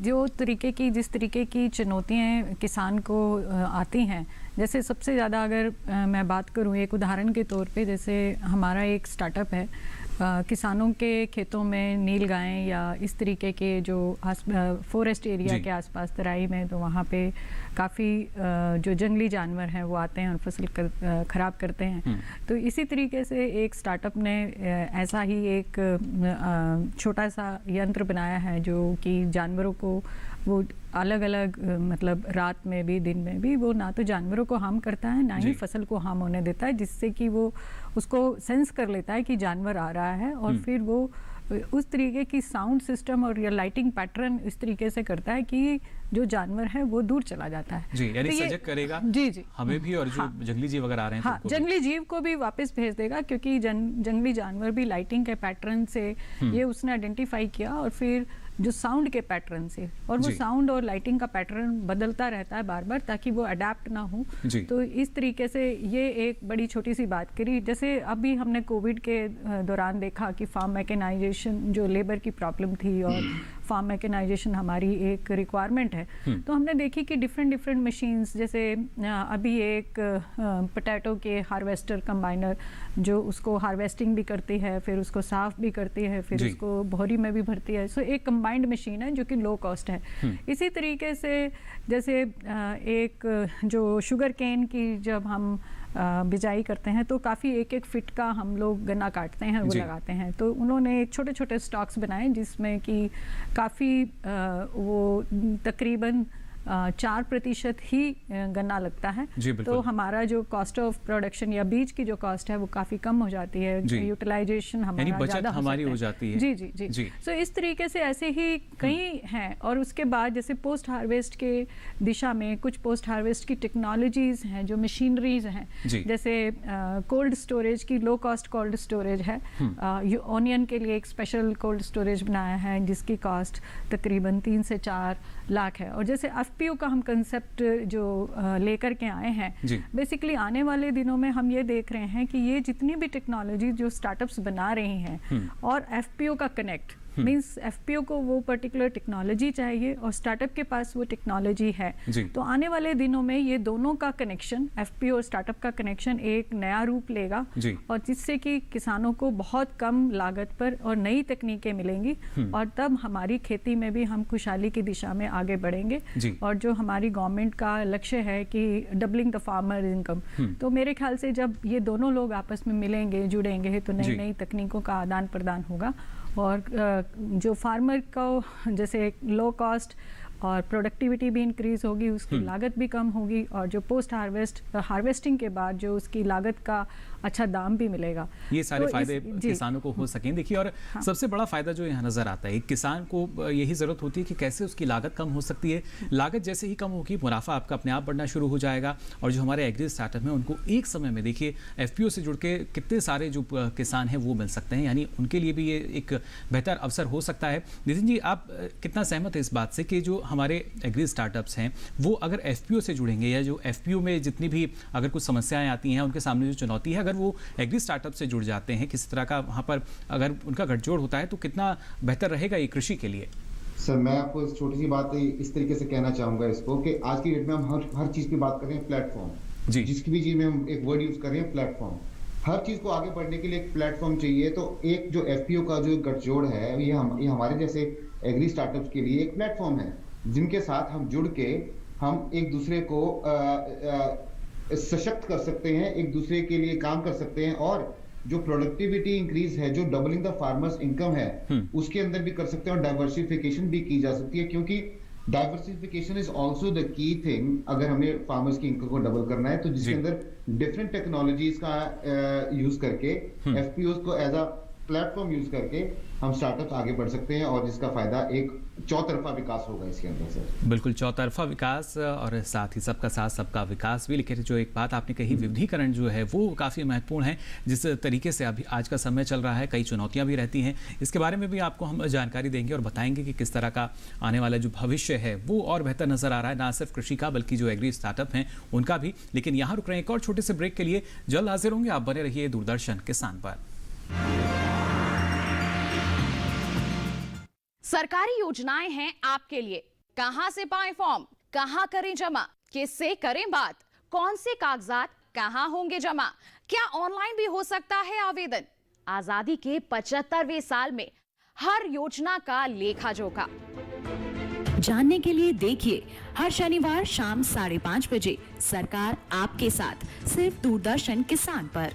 जिस तरीके की चुनौतियाँ किसान को आती हैं, जैसे सबसे ज़्यादा अगर मैं बात करूँ एक उदाहरण के तौर पे, जैसे हमारा एक स्टार्टअप है, किसानों के खेतों में नीलगायें या इस तरीके के जो फॉरेस्ट एरिया के आसपास तराई में, तो वहाँ पे काफ़ी जो जंगली जानवर हैं वो आते हैं और फसल ख़राब करते हैं। तो इसी तरीके से एक स्टार्टअप ने ऐसा ही एक छोटा सा यंत्र बनाया है जो कि जानवरों को वो अलग अलग मतलब रात में भी दिन में भी वो ना तो जानवरों को हार्म करता है, ना ही फसल को हार्म होने देता है, जिससे कि वो उसको सेंस कर लेता है कि जानवर आ रहा है, और फिर वो उस तरीके की साउंड सिस्टम और या लाइटिंग पैटर्न इस तरीके से करता है कि जो जानवर है वो दूर चला जाता है। जी, यानी सजग करेगा जी हमें भी, और जो जंगली जीव वगैरह आ रहे हैं हाँ, जंगली जीव को भी वापस भेज देगा, क्योंकि जंगली जानवर भी लाइटिंग के पैटर्न से ये उसने आइडेंटिफाई किया, और फिर जो साउंड के पैटर्न से, और वो साउंड और लाइटिंग का पैटर्न बदलता रहता है बार बार, ताकि वो अडेप्ट ना हो। तो इस तरीके से ये एक बड़ी छोटी सी बात करी। जैसे अभी हमने कोविड के दौरान देखा कि फार्म मैकेनाइजेशन, जो लेबर की प्रॉब्लम थी और फार्म मैकेनाइजेशन हमारी एक रिक्वायरमेंट है, तो हमने देखी कि डिफरेंट मशीन्स, जैसे अभी एक पोटैटो के हार्वेस्टर कंबाइनर जो उसको हार्वेस्टिंग भी करती है, फिर उसको साफ भी करती है, फिर जी। उसको बोरी में भी भरती है। सो एक कंबाइंड मशीन है जो कि लो कॉस्ट है। इसी तरीके से जैसे एक जो शुगर केन की जब हम बिजाई करते हैं तो काफ़ी एक फीट का हम लोग गन्ना काटते हैं, वो जी। लगाते हैं। तो उन्होंने छोटे छोटे स्टॉक्स बनाए जिसमें कि काफ़ी वो तकरीबन 4% ही गन्ना लगता है। जी, बिल्कुल। तो हमारा जो कॉस्ट ऑफ प्रोडक्शन या बीज की जो कॉस्ट है वो काफ़ी कम हो जाती है, जी। यूटिलाइजेशन यानी हमारा बचत ज़्यादा हमारी सकता हो जाती है। जी जी जी, जी। सो इस तरीके से ऐसे ही कई हैं। और उसके बाद जैसे पोस्ट हार्वेस्ट के दिशा में कुछ पोस्ट हार्वेस्ट की टेक्नोलॉजीज हैं, जो मशीनरीज हैं, जी। जैसे कोल्ड स्टोरेज की लो कॉस्ट कोल्ड स्टोरेज है। ओनियन के लिए एक स्पेशल कोल्ड स्टोरेज बनाया है जिसकी कॉस्ट तकरीबन 3 से 4 लाख है। और जैसे एफपीओ का हम कंसेप्ट जो लेकर के आए हैं, जी। बेसिकली आने वाले दिनों में हम ये देख रहे हैं कि ये जितनी भी टेक्नोलॉजी जो स्टार्टअप्स बना रही हैं और एफपीओ का कनेक्ट मींस एफपीओ को वो पर्टिकुलर टेक्नोलॉजी चाहिए और स्टार्टअप के पास वो टेक्नोलॉजी है। जी। तो आने वाले दिनों में ये दोनों का कनेक्शन, एफपीओ और स्टार्टअप का कनेक्शन एक नया रूप लेगा जी। और जिससे कि किसानों को बहुत कम लागत पर और नई तकनीकें मिलेंगी और तब हमारी खेती में भी हम खुशहाली की दिशा में आगे बढ़ेंगे। जी। और जो हमारी गवर्नमेंट का लक्ष्य है कि डबलिंग द फार्मर इनकम, तो मेरे ख्याल से जब ये दोनों लोग आपस में मिलेंगे, जुड़ेंगे, तो जी। नई नई तकनीकों का आदान प्रदान होगा और जो फार्मर को जैसे लो कॉस्ट और प्रोडक्टिविटी भी इंक्रीज होगी, उसकी लागत भी कम होगी और जो पोस्ट हार्वेस्टिंग के बाद जो उसकी लागत का अच्छा दाम भी मिलेगा। ये सारे तो फायदे जी। किसानों को हो सकें। देखिए, और सबसे बड़ा फायदा जो यहाँ नजर आता है, किसान को यही जरूरत होती है कि कैसे उसकी लागत कम हो सकती है। लागत जैसे ही कम होगी, मुनाफा आपका अपने आप बढ़ना शुरू हो जाएगा। और जो हमारे एग्री स्टार्टअप हैं उनको एक समय में देखिए एफपीओ से जुड़ के कितने सारे जो किसान हैं वो मिल सकते हैं, यानी उनके लिए भी ये एक बेहतर अवसर हो सकता है। नितिन जी, आप कितना सहमत है इस बात से कि जो हमारे एग्री स्टार्टअप्स हैं वो अगर एफपीओ से जुड़ेंगे, या जो एफपीओ में जितनी भी अगर कुछ समस्याएं आती हैं, उनके सामने जो चुनौती है, अगर वो एग्री स्टार्टअप से जुड़ जाते हैं, किसी तरह का वहाँ पर अगर उनका गठजोड़ होता है, तो कितना बेहतर रहेगा ये कृषि के लिए? सर, मैं आपको इस छोटी सी बात इस तरीके से कहना चाहूंगा इसको कि आज की डेट में हम हर चीज की बात कर रहे हैं प्लेटफॉर्म। जी। जिसकी भी चीज में हम एक वर्ड यूज कर रहे हैं प्लेटफॉर्म। हर चीज को आगे बढ़ने के लिए एक प्लेटफॉर्म चाहिए। तो एक जो एफपीओ का जो गठजोड़ है, ये हमारे जैसे एग्री स्टार्टअप्स के लिए एक प्लेटफॉर्म है जिनके साथ हम जुड़ के हम एक दूसरे को सशक्त कर सकते हैं, एक दूसरे के लिए काम कर सकते हैं और जो प्रोडक्टिविटी इंक्रीज है, जो डबलिंग द फार्मर्स इनकम है, उसके अंदर भी कर सकते हैं और डाइवर्सिफिकेशन भी की जा सकती है। क्योंकि diversification is also the key thing अगर हमें फार्मर्स की इनकम को डबल करना है, तो जिसके अंदर डिफरेंट टेक्नोलॉजीज का यूज करके एफपीओ को एज अ प्लेटफॉर्म यूज करके हम स्टार्टअप आगे बढ़ सकते हैं और जिसका फायदा एक चौतरफा विकास होगा इसके अंदर से। बिल्कुल, चौतरफा विकास और साथ ही सबका साथ सबका विकास भी। लेकिन जो एक बात आपने कही, विविधीकरण जो है वो काफ़ी महत्वपूर्ण है। जिस तरीके से अभी आज का समय चल रहा है, कई चुनौतियां भी रहती हैं, इसके बारे में भी आपको हम जानकारी देंगे और बताएंगे कि किस तरह का आने वाला जो भविष्य है वो और बेहतर नजर आ रहा है, ना सिर्फ कृषि का बल्कि जो एग्री स्टार्टअप हैं उनका भी। लेकिन यहाँ रुक रहे हैं एक और छोटे से ब्रेक के लिए, जल्द हाजिर होंगे। आप बने रहिए दूरदर्शन किसान पर। सरकारी योजनाएं हैं आपके लिए। कहां से पाएं फॉर्म, कहां करें जमा, किससे करें बात, कौन से कागजात कहां होंगे जमा, क्या ऑनलाइन भी हो सकता है आवेदन? आजादी के 75वें साल में हर योजना का लेखा जोखा जानने के लिए देखिए हर शनिवार शाम 5:30 बजे सरकार आपके साथ, सिर्फ दूरदर्शन किसान पर।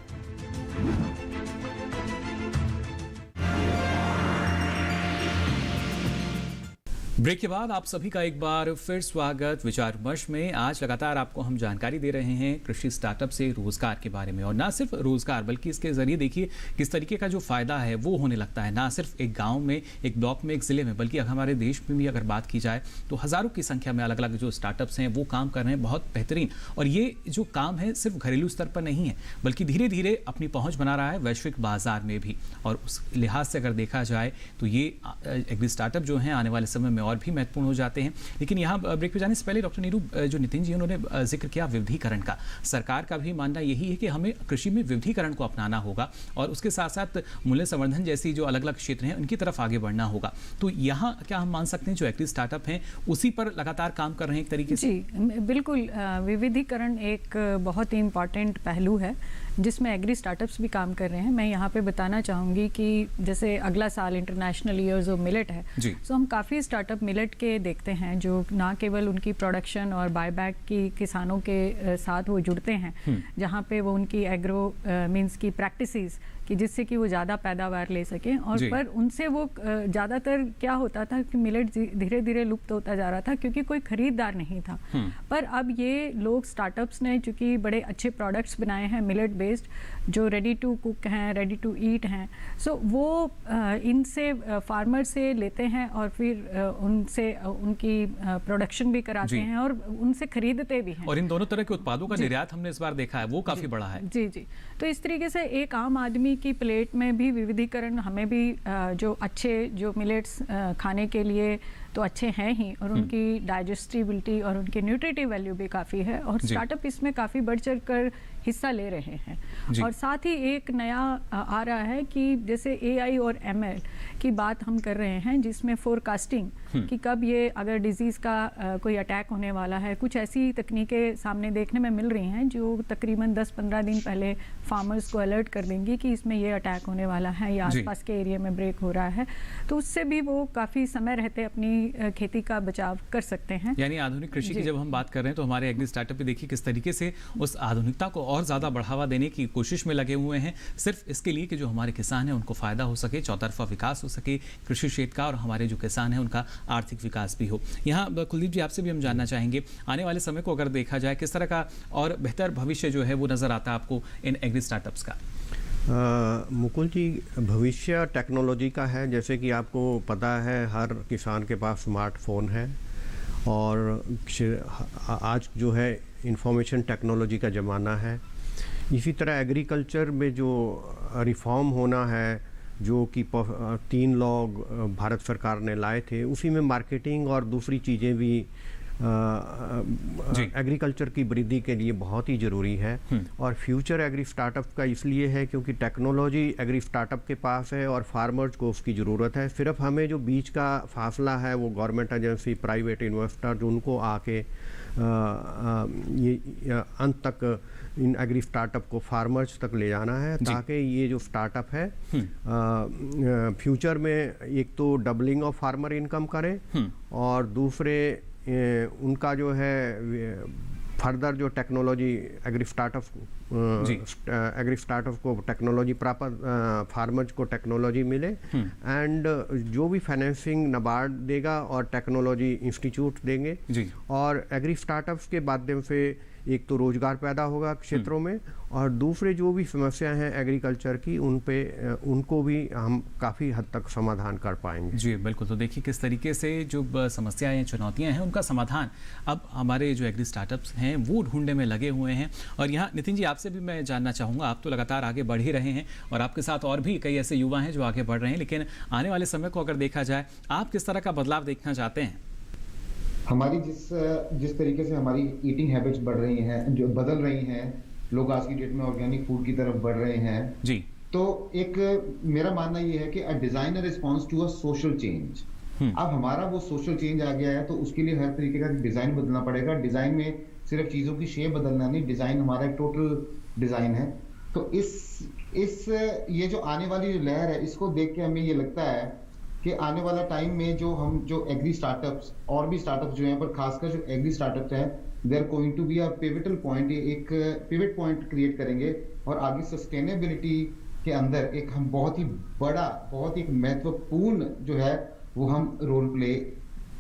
ब्रेक के बाद आप सभी का एक बार फिर स्वागत विचार विमर्श में। आज लगातार आपको हम जानकारी दे रहे हैं कृषि स्टार्टअप से रोजगार के बारे में, और ना सिर्फ रोजगार बल्कि इसके जरिए देखिए किस तरीके का जो फायदा है वो होने लगता है, ना सिर्फ एक गांव में, एक ब्लॉक में, एक जिले में, बल्कि हमारे देश में भी अगर बात की जाए तो हजारों की संख्या में अलग अलग जो स्टार्टअप्स हैं वो काम कर रहे हैं बहुत बेहतरीन। और ये जो काम है सिर्फ घरेलू स्तर पर नहीं है बल्कि धीरे धीरे अपनी पहुंच बना रहा है वैश्विक बाजार में भी। और उस लिहाज से अगर देखा जाए तो ये एग्री स्टार्टअप जो है आने वाले समय में और भी महत्वपूर्ण हो जाते हैं। लेकिन यहाँ ब्रेक पे जाने से पहले डॉक्टर नीरू, जो नितिन जी उन्होंने जिक्र किया विविधीकरण का, सरकार का भी मानना यही है कि हमें कृषि में विविधीकरण को अपनाना होगा और उसके साथ साथ मूल्य संवर्धन जैसी जो अलग अलग क्षेत्र हैं उनकी तरफ आगे बढ़ना होगा। तो यहाँ क्या हम मान सकते हैं जो एग्री स्टार्टअप हैं उसी पर लगातार काम कर रहे हैं एक तरीके से? जी बिल्कुल, विविधीकरण एक बहुत ही इम्पॉर्टेंट पहलू है जिसमें एग्री स्टार्टअप्स भी काम कर रहे हैं। मैं यहाँ पे बताना चाहूँगी कि जैसे अगला साल इंटरनेशनल ईयर्स ऑफ मिलेट है, सो हम काफ़ी स्टार्टअप मिलेट के देखते हैं जो ना केवल उनकी प्रोडक्शन और बायबैक की किसानों के साथ वो जुड़ते हैं, जहाँ पे वो उनकी एग्रो मीन्स की प्रैक्टिसेस कि जिससे कि वो ज़्यादा पैदावार ले सकें, और पर उनसे वो ज़्यादातर क्या होता था कि मिलेट धीरे धीरे लुप्त होता जा रहा था क्योंकि कोई खरीदार नहीं था। पर अब ये लोग स्टार्टअप्स ने चूँकि बड़े अच्छे प्रोडक्ट्स बनाए हैं मिलेट बेस्ड, जो रेडी टू कुक हैं, रेडी टू ईट हैं, सो वो इनसे फार्मर से लेते हैं और फिर उनसे उनकी प्रोडक्शन भी कराते हैं और उनसे खरीदते भी हैं। और इन दोनों तरह के उत्पादों का निर्यात हमने इस बार देखा है, वो काफ़ी बड़ा है। जी जी, तो इस तरीके से एक आम आदमी की प्लेट में भी विविधीकरण, हमें भी जो अच्छे जो मिलेट्स खाने के लिए तो अच्छे हैं ही, और उनकी डाइजेस्टिबिलिटी और उनकी न्यूट्रिटिव वैल्यू भी काफ़ी है, और स्टार्टअप इसमें काफ़ी बढ़ चढ़ कर हिस्सा ले रहे हैं। और साथ ही एक नया आ रहा है कि जैसे AI और ML की बात हम कर रहे हैं, जिसमें फोरकास्टिंग कि कब ये अगर डिजीज़ का कोई अटैक होने वाला है, कुछ ऐसी तकनीकें सामने देखने में मिल रही हैं जो तकरीबन 10-15 दिन पहले फार्मर्स को अलर्ट कर देंगी कि इसमें ये अटैक होने वाला है या आसपास के एरिया में ब्रेक हो रहा है, तो उससे भी वो काफ़ी समय रहते अपनी खेती का बचाव कर सकते हैं। यानी आधुनिक कृषि की जब हम बात कर रहे हैं तो हमारे एग्री स्टार्टअप पे देखिए किस तरीके से उस आधुनिकता को और ज़्यादा बढ़ावा देने की कोशिश में लगे हुए हैं, सिर्फ इसके लिए कि जो हमारे किसान हैं उनको फ़ायदा हो सके, चौतरफा विकास हो सके कृषि क्षेत्र का, और हमारे जो किसान हैं उनका आर्थिक विकास भी हो। यहाँ कुलदीप जी आपसे भी हम जानना चाहेंगे, आने वाले समय को अगर देखा जाए किस तरह का और बेहतर भविष्य जो है वो नज़र आता है आपको इन एग्री स्टार्टअप्स का? मुकुल जी, भविष्य टेक्नोलॉजी का है। जैसे कि आपको पता है हर किसान के पास स्मार्टफोन है, और आज जो है इंफॉर्मेशन टेक्नोलॉजी का ज़माना है। इसी तरह एग्रीकल्चर में जो रिफॉर्म होना है, जो कि 3 लॉ भारत सरकार ने लाए थे, उसी में मार्केटिंग और दूसरी चीज़ें भी एग्रीकल्चर की वृद्धि के लिए बहुत ही ज़रूरी है। और फ्यूचर एग्री स्टार्टअप का इसलिए है क्योंकि टेक्नोलॉजी एग्री स्टार्टअप के पास है और फार्मर्स को उसकी ज़रूरत है। सिर्फ हमें जो बीच का फासला है वो गवर्नमेंट एजेंसी, प्राइवेट इन्वेस्टर, उनको आके ये अंत तक इन एग्री स्टार्टअप को फार्मर्स तक ले जाना है, ताकि ये जो स्टार्टअप है फ्यूचर में एक तो डबलिंग ऑफ फार्मर इनकम करे, और दूसरे उनका जो है फर्दर जो टेक्नोलॉजी एग्री स्टार्टअप को टेक्नोलॉजी प्राप्त, फार्मर्स को टेक्नोलॉजी मिले, एंड जो भी फाइनेंसिंग नाबार्ड देगा और टेक्नोलॉजी इंस्टीट्यूट देंगे, और एग्री स्टार्टअप्स के माध्यम से एक तो रोजगार पैदा होगा क्षेत्रों में, और दूसरे जो भी समस्याएं हैं एग्रीकल्चर की उनको भी हम काफ़ी हद तक समाधान कर पाएंगे। जी बिल्कुल। तो देखिए किस तरीके से जो समस्याएं हैं, चुनौतियां हैं, उनका समाधान अब हमारे जो एग्री स्टार्टअप्स हैं वो ढूंढने में लगे हुए हैं। और यहाँ नितिन जी आपसे भी मैं जानना चाहूँगा, आप तो लगातार आगे बढ़ ही रहे हैं और आपके साथ और भी कई ऐसे युवा हैं जो आगे बढ़ रहे हैं, लेकिन आने वाले समय को अगर देखा जाए आप किस तरह का बदलाव देखना चाहते हैं? हमारी जिस तरीके से हमारी ईटिंग हैबिट्स बढ़ रही हैं, जो बदल रही हैं, लोग आज की डेट में ऑर्गेनिक फूड की तरफ बढ़ रहे हैं जी, तो एक मेरा मानना ये है कि a design a response to a social change. अब हमारा वो सोशल चेंज आ गया है, तो उसके लिए हर तरीके का डिजाइन बदलना पड़ेगा। डिजाइन में सिर्फ चीजों की शेप बदलना नहीं, डिजाइन हमारा एक टोटल डिजाइन है। तो इस ये जो आने वाली जो लहर है, इसको देख के हमें ये लगता है कि आने वाला टाइम में जो एग्री स्टार्टअप्स और भी स्टार्टअप्स जो हैं, पर खासकर जो एग्री स्टार्टअप्स हैं, they are going to be a pivotal point, एक पिवट पॉइंट क्रिएट करेंगे, और आगे सस्टेनेबिलिटी के अंदर एक हम बहुत ही बड़ा, बहुत ही महत्वपूर्ण जो है वो हम रोल प्ले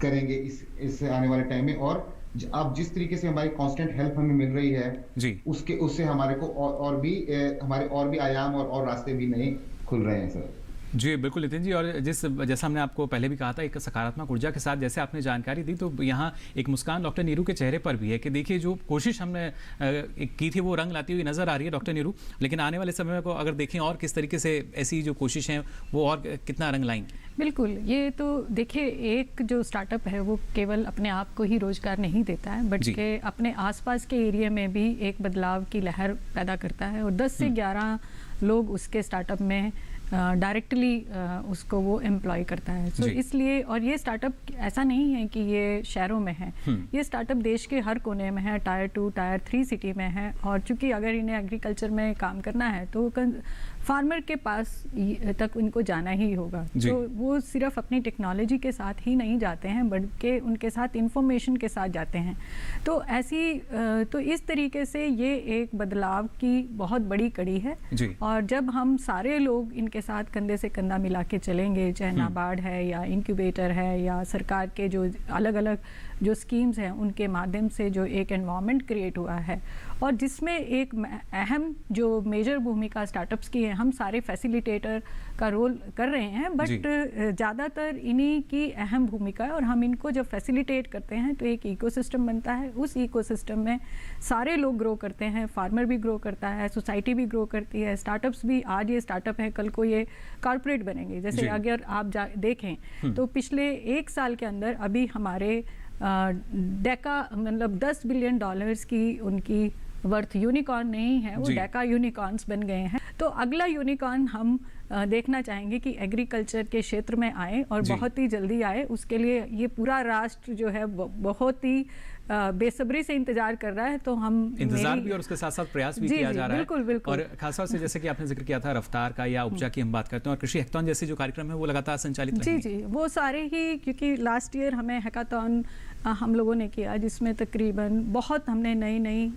करेंगे इस आने वाले टाइम में। और अब जिस तरीके से हमारी कांस्टेंट हेल्प हमें मिल रही है जी, उससे हमारे को और भी आयाम और रास्ते भी नए खुल रहे हैं सर। जी बिल्कुल नितिन जी, और जैसा हमने आपको पहले भी कहा था, एक सकारात्मक ऊर्जा के साथ जैसे आपने जानकारी दी, तो यहाँ एक मुस्कान डॉक्टर नीरू के चेहरे पर भी है कि देखिए जो कोशिश हमने की थी वो रंग लाती हुई नजर आ रही है डॉक्टर नीरू, लेकिन आने वाले समय को अगर देखें और किस तरीके से ऐसी जो कोशिश है वो और कितना रंग लाएंगी। बिल्कुल, ये तो देखिए एक जो स्टार्टअप है वो केवल अपने आप को ही रोजगार नहीं देता है, बट के अपने आसपास के एरिया में भी एक बदलाव की लहर पैदा करता है, और 10 से 11 लोग उसके स्टार्टअप में डायरेक्टली उसको वो एम्प्लॉय करता है। तो इसलिए, और ये स्टार्टअप ऐसा नहीं है कि ये शहरों में है, ये स्टार्टअप देश के हर कोने में है, टायर 2 टायर 3 सिटी में है, और चूंकि अगर इन्हें एग्रीकल्चर में काम करना है तो फार्मर के पास तक उनको जाना ही होगा। तो वो सिर्फ अपनी टेक्नोलॉजी के साथ ही नहीं जाते हैं, बल्कि उनके साथ इंफॉर्मेशन के साथ जाते हैं। तो तो इस तरीके से ये एक बदलाव की बहुत बड़ी कड़ी है, और जब हम सारे लोग इनके साथ कंधे से कंधा मिला के चलेंगे, चाहे नाबार्ड है या इंक्यूबेटर है या सरकार के जो अलग अलग जो स्कीम्स हैं उनके माध्यम से जो एक एनवायरनमेंट क्रिएट हुआ है, और जिसमें एक अहम जो मेजर भूमिका स्टार्टअप्स की है, हम सारे फैसिलिटेटर का रोल कर रहे हैं, बट ज़्यादातर इन्हीं की अहम भूमिका है, और हम इनको जब फैसिलिटेट करते हैं तो एक इकोसिस्टम बनता है। उस इकोसिस्टम में सारे लोग ग्रो करते हैं, फार्मर भी ग्रो करता है, सोसाइटी भी ग्रो करती है, स्टार्टअप्स भी, आज ये स्टार्टअप है कल को ये कॉर्पोरेट बनेंगे। जैसे अगर आप देखें तो पिछले 1 साल के अंदर अभी हमारे डेका मतलब $10 बिलियन की उनकी वर्थ यूनिकॉर्न नहीं है, वो डेका यूनिकॉर्न्स बन गए हैं। तो अगला यूनिकॉर्न हम देखना चाहेंगे कि एग्रीकल्चर के क्षेत्र में आए, और बहुत ही जल्दी आए। उसके लिए ये पूरा राष्ट्र जो है बहुत ही बेसब्री से इंतजार कर रहा है। तो हम इंतजार भी और उसके साथ साथ प्रयास भी किया जा रहा है। बिल्कुल। और खासतौर से जैसे कि आपने जिक्र किया था रफ्तार का या उपजा की हम बात करते हैं, और कृषि हैकाथॉन जैसे जो कार्यक्रम है वो लगातार संचालित रहेंगे। जी वो सारे ही, क्योंकि लास्ट ईयर हमें हैकाथॉन हम लोगों ने किया, जिसमें तकरीबन बहुत हमने नई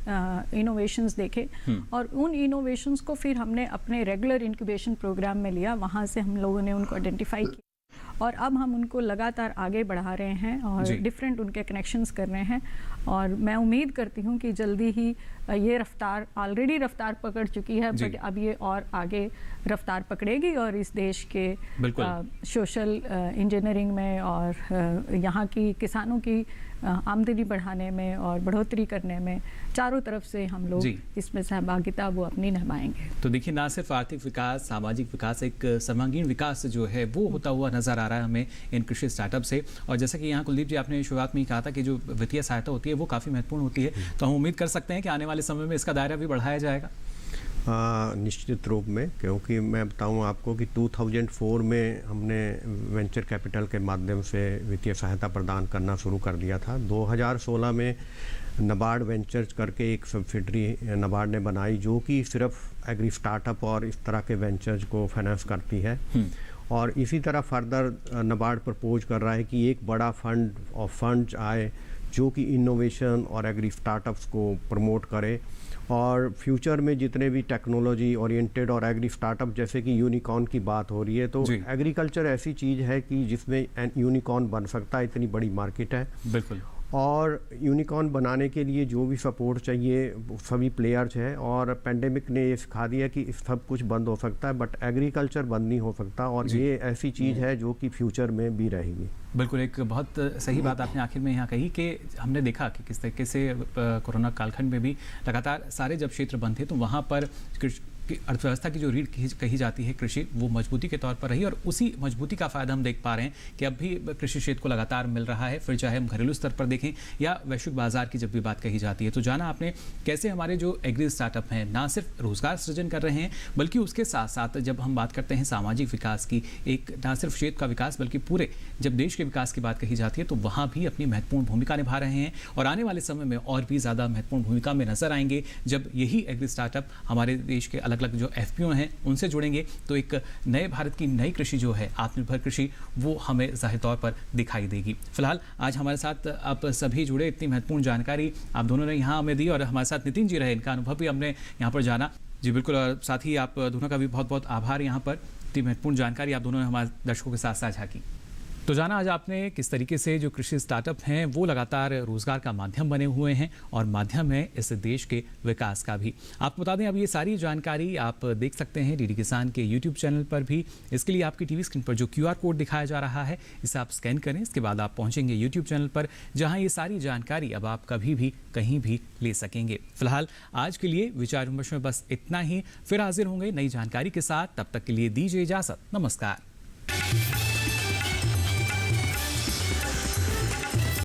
इनोवेशंस देखे, और उन इनोवेशंस को फिर हमने अपने रेगुलर इंक्यूबेशन प्रोग्राम में लिया, वहाँ से हम लोगों ने उनको आइडेंटिफाई किया, और अब हम उनको लगातार आगे बढ़ा रहे हैं और डिफरेंट उनके कनेक्शंस कर रहे हैं। और मैं उम्मीद करती हूँ कि जल्दी ही ये रफ्तार, ऑलरेडी रफ्तार पकड़ चुकी है, बट अब ये और आगे रफ्तार पकड़ेगी, और इस देश के सोशल इंजीनियरिंग में और यहाँ की किसानों की आमदनी बढ़ाने में और बढ़ोतरी करने में चारों तरफ से हम लोग इसमें सहभागिता वो अपनी निभाएंगे। तो देखिए, ना सिर्फ आर्थिक विकास, सामाजिक विकास, एक सर्वांगीण विकास जो है वो होता हुआ नजर आ रहा है हमें इन कृषि स्टार्टअप से। और जैसा कि यहाँ कुलदीप जी आपने शुरुआत में ही कहा था कि जो वित्तीय सहायता होती है वो काफ़ी महत्वपूर्ण होती है, तो हम उम्मीद कर सकते हैं कि आने वाले समय में इसका दायरा भी बढ़ाया जाएगा। निश्चित रूप में, क्योंकि मैं बताऊं आपको कि 2004 में हमने वेंचर कैपिटल के माध्यम से वित्तीय सहायता प्रदान करना शुरू कर दिया था। 2016 में नबार्ड वेंचर्स करके एक सब्सिडरी नबार्ड ने बनाई, जो कि सिर्फ एग्री स्टार्टअप और इस तरह के वेंचर्स को फाइनेंस करती है। और इसी तरह फर्दर नबार्ड प्रपोज कर रहा है कि एक बड़ा फंड आए जो कि इनोवेशन और एग्री स्टार्टअप्स को प्रमोट करे, और फ्यूचर में जितने भी टेक्नोलॉजी ओरिएंटेड और एग्री स्टार्टअप, जैसे कि यूनिकॉर्न की बात हो रही है, तो एग्रीकल्चर ऐसी चीज़ है कि जिसमें यूनिकॉर्न बन सकता है, इतनी बड़ी मार्केट है। बिल्कुल। और यूनिकॉर्न बनाने के लिए जो भी सपोर्ट चाहिए सभी प्लेयर्स हैं, और पेंडेमिक ने ये सिखा दिया कि सब कुछ बंद हो सकता है, बट एग्रीकल्चर बंद नहीं हो सकता, और ये ऐसी चीज़ है जो कि फ्यूचर में भी रहेगी। बिल्कुल, एक बहुत सही बात आपने आखिर में यहाँ कही कि हमने देखा कि किस तरीके से कोरोना कालखंड में भी लगातार सारे जब क्षेत्र बंद थे तो वहाँ पर कि अर्थव्यवस्था की जो रीढ़ कही जाती है कृषि, वो मजबूती के तौर पर रही, और उसी मजबूती का फायदा हम देख पा रहे हैं कि अब भी कृषि क्षेत्र को लगातार मिल रहा है, फिर चाहे हम घरेलू स्तर पर देखें या वैश्विक बाजार की जब भी बात कही जाती है। तो जाना आपने कैसे हमारे जो एग्री स्टार्टअप हैं ना सिर्फ रोजगार सृजन कर रहे हैं, बल्कि उसके साथ साथ जब हम बात करते हैं सामाजिक विकास की, एक ना सिर्फ क्षेत्र का विकास बल्कि पूरे जब देश के विकास की बात कही जाती है तो वहाँ भी अपनी महत्वपूर्ण भूमिका निभा रहे हैं, और आने वाले समय में और भी ज़्यादा महत्वपूर्ण भूमिका में नजर आएंगे जब यही एग्री स्टार्टअप हमारे देश के अलग अलग जो एफपीओ हैं उनसे जुड़ेंगे, तो एक नए भारत की नई कृषि जो है, आत्मनिर्भर कृषि, वो हमें जाहिर तौर पर दिखाई देगी। फिलहाल आज हमारे साथ आप सभी जुड़े, इतनी महत्वपूर्ण जानकारी आप दोनों ने यहाँ हमें दी, और हमारे साथ नितिन जी रहे, इनका अनुभव भी हमने यहाँ पर जाना। जी बिल्कुल, और साथ ही आप दोनों का भी बहुत बहुत आभार यहाँ पर, इतनी महत्वपूर्ण जानकारी आप दोनों ने हमारे दर्शकों के साथ साझा की। तो जाना आज आपने किस तरीके से जो कृषि स्टार्टअप हैं वो लगातार रोजगार का माध्यम बने हुए हैं और माध्यम है इस देश के विकास का भी। आपको बता दें अब ये सारी जानकारी आप देख सकते हैं डीडी किसान के यूट्यूब चैनल पर भी। इसके लिए आपकी टीवी स्क्रीन पर जो QR कोड दिखाया जा रहा है इसे आप स्कैन करें। इसके बाद आप पहुंचेंगे यूट्यूब चैनल पर जहां ये सारी जानकारी अब आप कभी भी कहीं भी ले सकेंगे। फिलहाल आज के लिए विचार विमर्श में बस इतना ही। फिर हाजिर होंगे नई जानकारी के साथ। तब तक के लिए दीजिए इजाजत। नमस्कार।